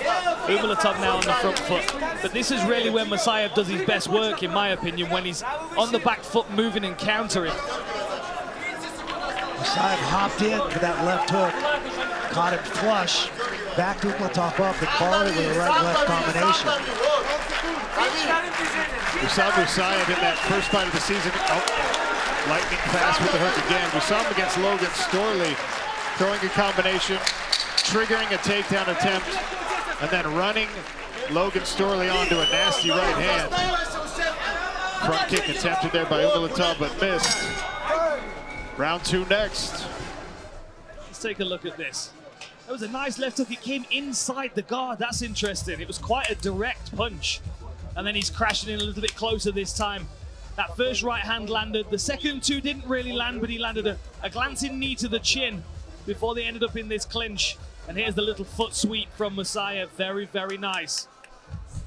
Umalatov now on the front foot. But this is really when Musaev does his best work, in my opinion, when he's on the back foot moving and countering. Musaev hopped in for that left hook, caught him flush, backed Umalatov up and followed it with a right-left combination. We saw Musaev in that first fight of the season. Oh, lightning fast with the hook again. We saw him against Logan Storley, throwing a combination, triggering a takedown attempt, and then running Logan Storley onto a nasty right hand. Front kick attempted there by Umalatov, but missed. Round two next. Let's take a look at this. That was a nice left hook. It came inside the guard. That's interesting. It was quite a direct punch. And then he's crashing in a little bit closer this time. That first right hand landed. The second two didn't really land, but he landed a glancing knee to the chin before they ended up in this clinch. And here's the little foot sweep from Musaev. Very, very nice.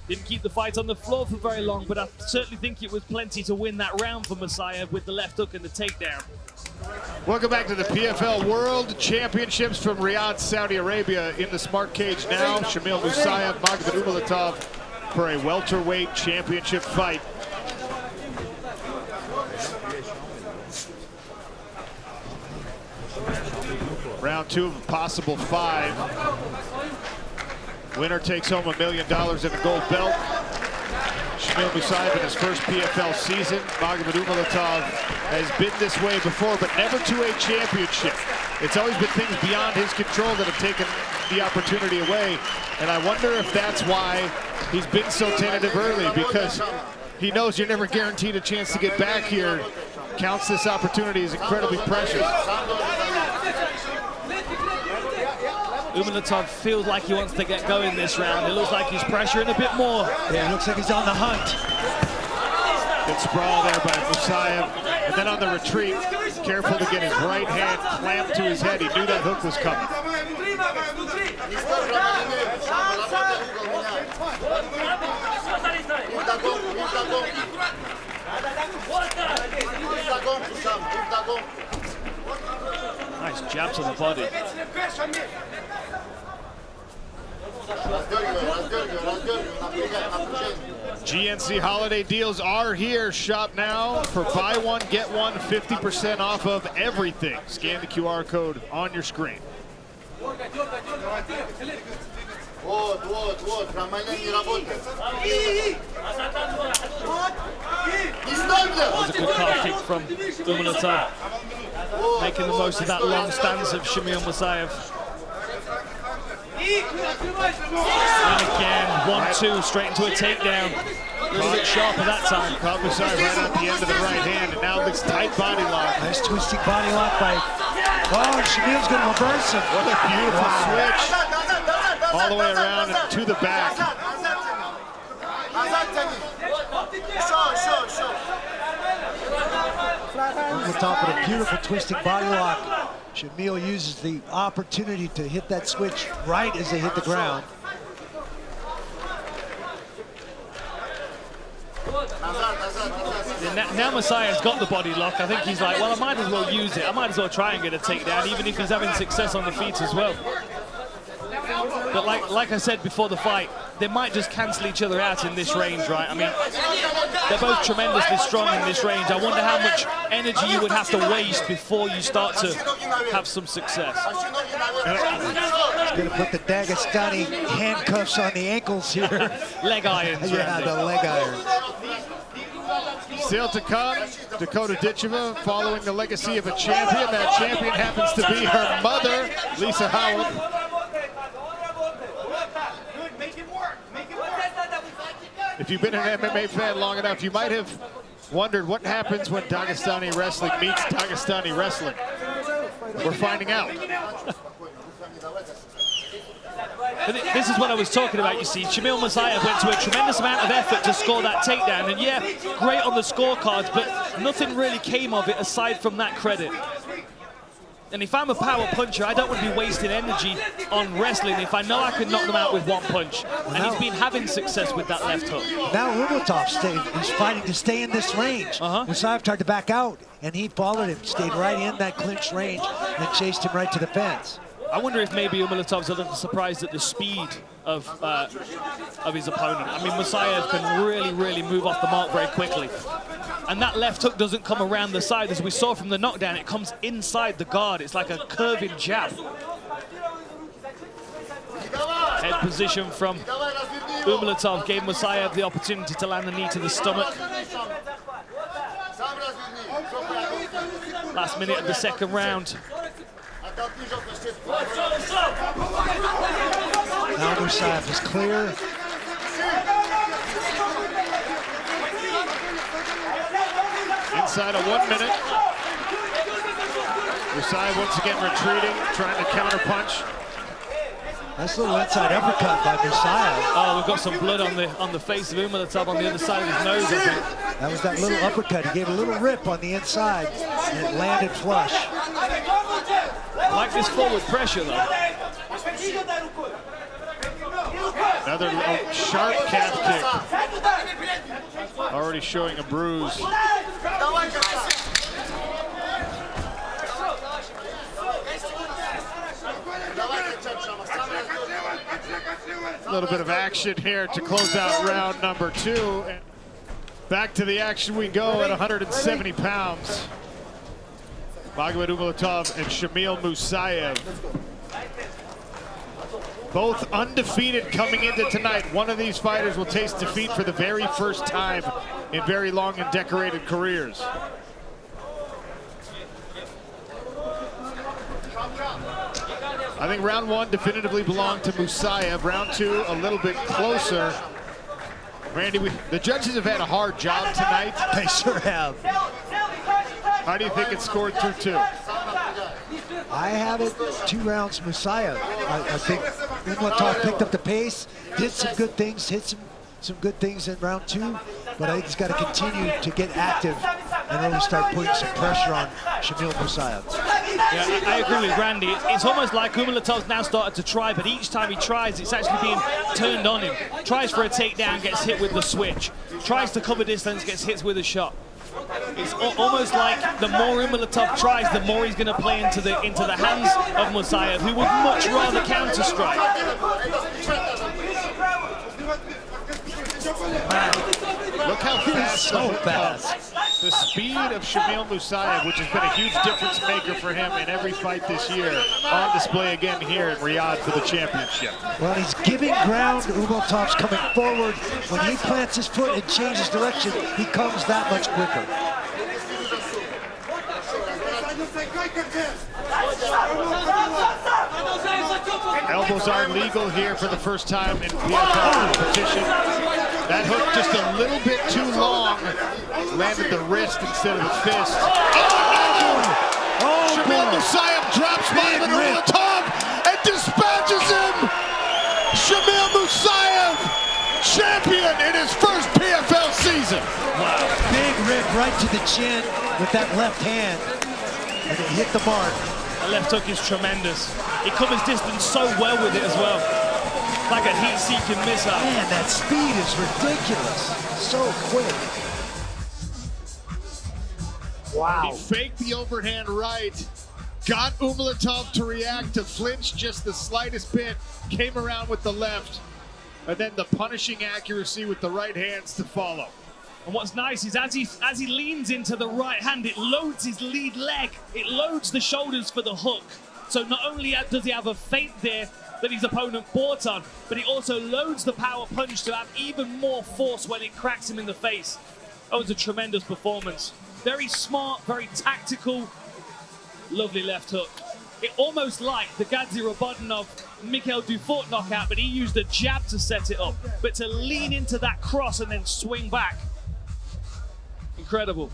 Didn't keep the fight on the floor for very long, but I certainly think it was plenty to win that round for Musaev with the left hook and the takedown. Welcome back to the PFL World Championships from Riyadh, Saudi Arabia. In the smart cage now, Shamil Musaev, Magomedkerimov for a welterweight championship fight. Round 2 of a possible 5. Winner takes home $1 million and a gold belt. Shamil Musaev in his first PFL season. Magomedkerimov has been this way before, but never to a championship. It's always been things beyond his control that have taken the opportunity away. And I wonder if that's why he's been so tentative early, because he knows you're never guaranteed a chance to get back here. Counts this opportunity as incredibly precious. Umalatov feels like he wants to get going this round. It looks like he's pressuring a bit more. Yeah, it looks like he's on the hunt. Good sprawl there by Musaev. And then on the retreat, careful to get his right hand clamped to his head. He knew that hook was coming. Nice jab to the body. GNC holiday deals are here. Shop now for buy one, get one, 50% off of everything. Scan the QR code on your screen. That was a good calf kick from Umalatov, making the most of that long stance of Shamil Musaev. And again, 1-2 straight into a takedown. A little bit sharper that time. Caught Musaev right at the end of the right hand, and now this tight body lock. Nice twisting body lock by... Oh, Shamil's going to reverse him. What a beautiful switch. All the way around and to the back. Umalatov with a beautiful twisting body lock. Shamil uses the opportunity to hit that switch right as they hit the ground. Now Musaev's got the body lock. I think he's like, well, I might as well use it. I might as well try and get a takedown, even if he's having success on the feet as well. But like I said before the fight, they might just cancel each other out in this range, right? I mean, they're both tremendously strong in this range. I wonder how much energy you would have to waste before you start to have some success. He's going to put the Dagestani handcuffs on the ankles here. Leg irons. Yeah, the leg irons. Still to come, Dakota Ditcheva following the legacy of a champion. That champion happens to be her mother, Lisa Howard. If you've been an MMA fan long enough, you might have wondered what happens when Dagestani wrestling meets Dagestani wrestling. We're finding out. But this is what I was talking about, you see. Shamil Musaev went to a tremendous amount of effort to score that takedown. And yeah, great on the scorecards, but nothing really came of it aside from that credit. And if I'm a power puncher, I don't want to be wasting energy on wrestling if I know I can knock them out with one punch. And he's been having success with that left hook. Now Umalatov he's fighting to stay in this range. Musaev tried to back out, and he followed him, stayed right in that clinch range, and chased him right to the fence. I wonder if maybe Umalatov's a little surprised at the speed of his opponent. I mean, Musaev can really move off the mark very quickly. And that left hook doesn't come around the side. As we saw from the knockdown, it comes inside the guard. It's like a curving jab. Head position from Umalatov gave Musaev the opportunity to land the knee to the stomach. Last minute of the second round. Now Musaev is clear. Inside of 1 minute. Musaev once again retreating, trying to counter punch. Nice little inside uppercut by Musaev. Oh, we've got some blood on the face of Umalatov on the other side of his nose, I think. That was that little uppercut. He gave a little rip on the inside, and it landed flush. I like this forward pressure, though. Another sharp calf kick. Already showing a bruise. A little bit of action here to close out round number 2. Back to the action we go at 170 pounds. Magomedkerimov and Shamil Musaev. Both undefeated coming into tonight. One of these fighters will taste defeat for the very first time in very long and decorated careers. I think round 1 definitively belonged to Musaev. Round 2 a little bit closer. Randy, the judges have had a hard job tonight. They sure have. How do you think it's scored through 2? I have it 2 rounds Musaev. I think Umalatov picked up the pace, did some good things, hit some good things in round 2, but I think he's got to continue to get active and really start putting some pressure on Shamil Musaev. Yeah, I agree with Randy. It's almost like Umalatov's now started to try, but each time he tries, it's actually being turned on him. Tries for a takedown, gets hit with the switch. Tries to cover distance, gets hit with a shot. It's almost like the more Umalatov tries, the more he's going to play into the hands of Musaev, who would much rather counter-strike. Look how fast, the speed of Shamil Musaev, which has been a huge difference maker for him in every fight this year, on display again here in Riyadh for the championship. Well, he's giving ground. Umalatov's coming forward. When he plants his foot and changes direction, he comes that much quicker. Elbows are legal here for the first time in PFL competition. That hook just a little bit too long. Landed the wrist instead of the fist. Oh, Shamil Musaev drops Magomedkerimov and dispatches him. Shamil Musaev, champion in his first PFL season. Wow. Big rip right to the chin with that left hand. And it hit the mark. The left hook is tremendous. He covers distance so well with it as well. Like a heat-seeking missile. Man, that speed is ridiculous. So quick. Wow. He faked the overhand right. Got Umalatov to react, to flinch just the slightest bit. Came around with the left. And then the punishing accuracy with the right hands to follow. And what's nice is as he leans into the right hand, it loads his lead leg. It loads the shoulders for the hook. So not only does he have a feint there that his opponent bought on, but he also loads the power punch to have even more force when it cracks him in the face. That was a tremendous performance. Very smart, very tactical, lovely left hook. It almost like the Gadzi Robotnov Mikhail Dufort knockout, but he used a jab to set it up. But to lean into that cross and then swing back, incredible.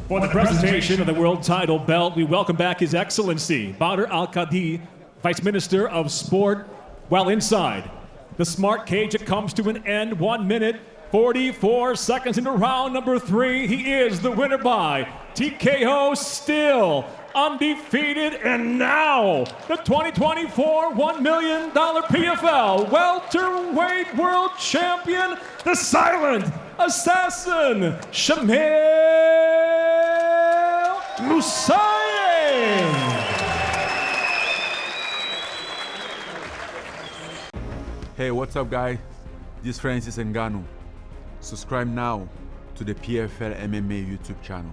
For the presentation of the world title belt, we welcome back His Excellency Badr Al-Qadi, Vice Minister of Sport. While inside the smart cage, it comes to an end. 1 minute, 44 seconds into round number 3. He is the winner by TKO, still undefeated, and now the 2024 $1 million PFL welterweight world champion, the silent assassin, Shamil Musaev. Hey, what's up, guys? This is Francis Ngannou. Subscribe now to the PFL MMA YouTube channel.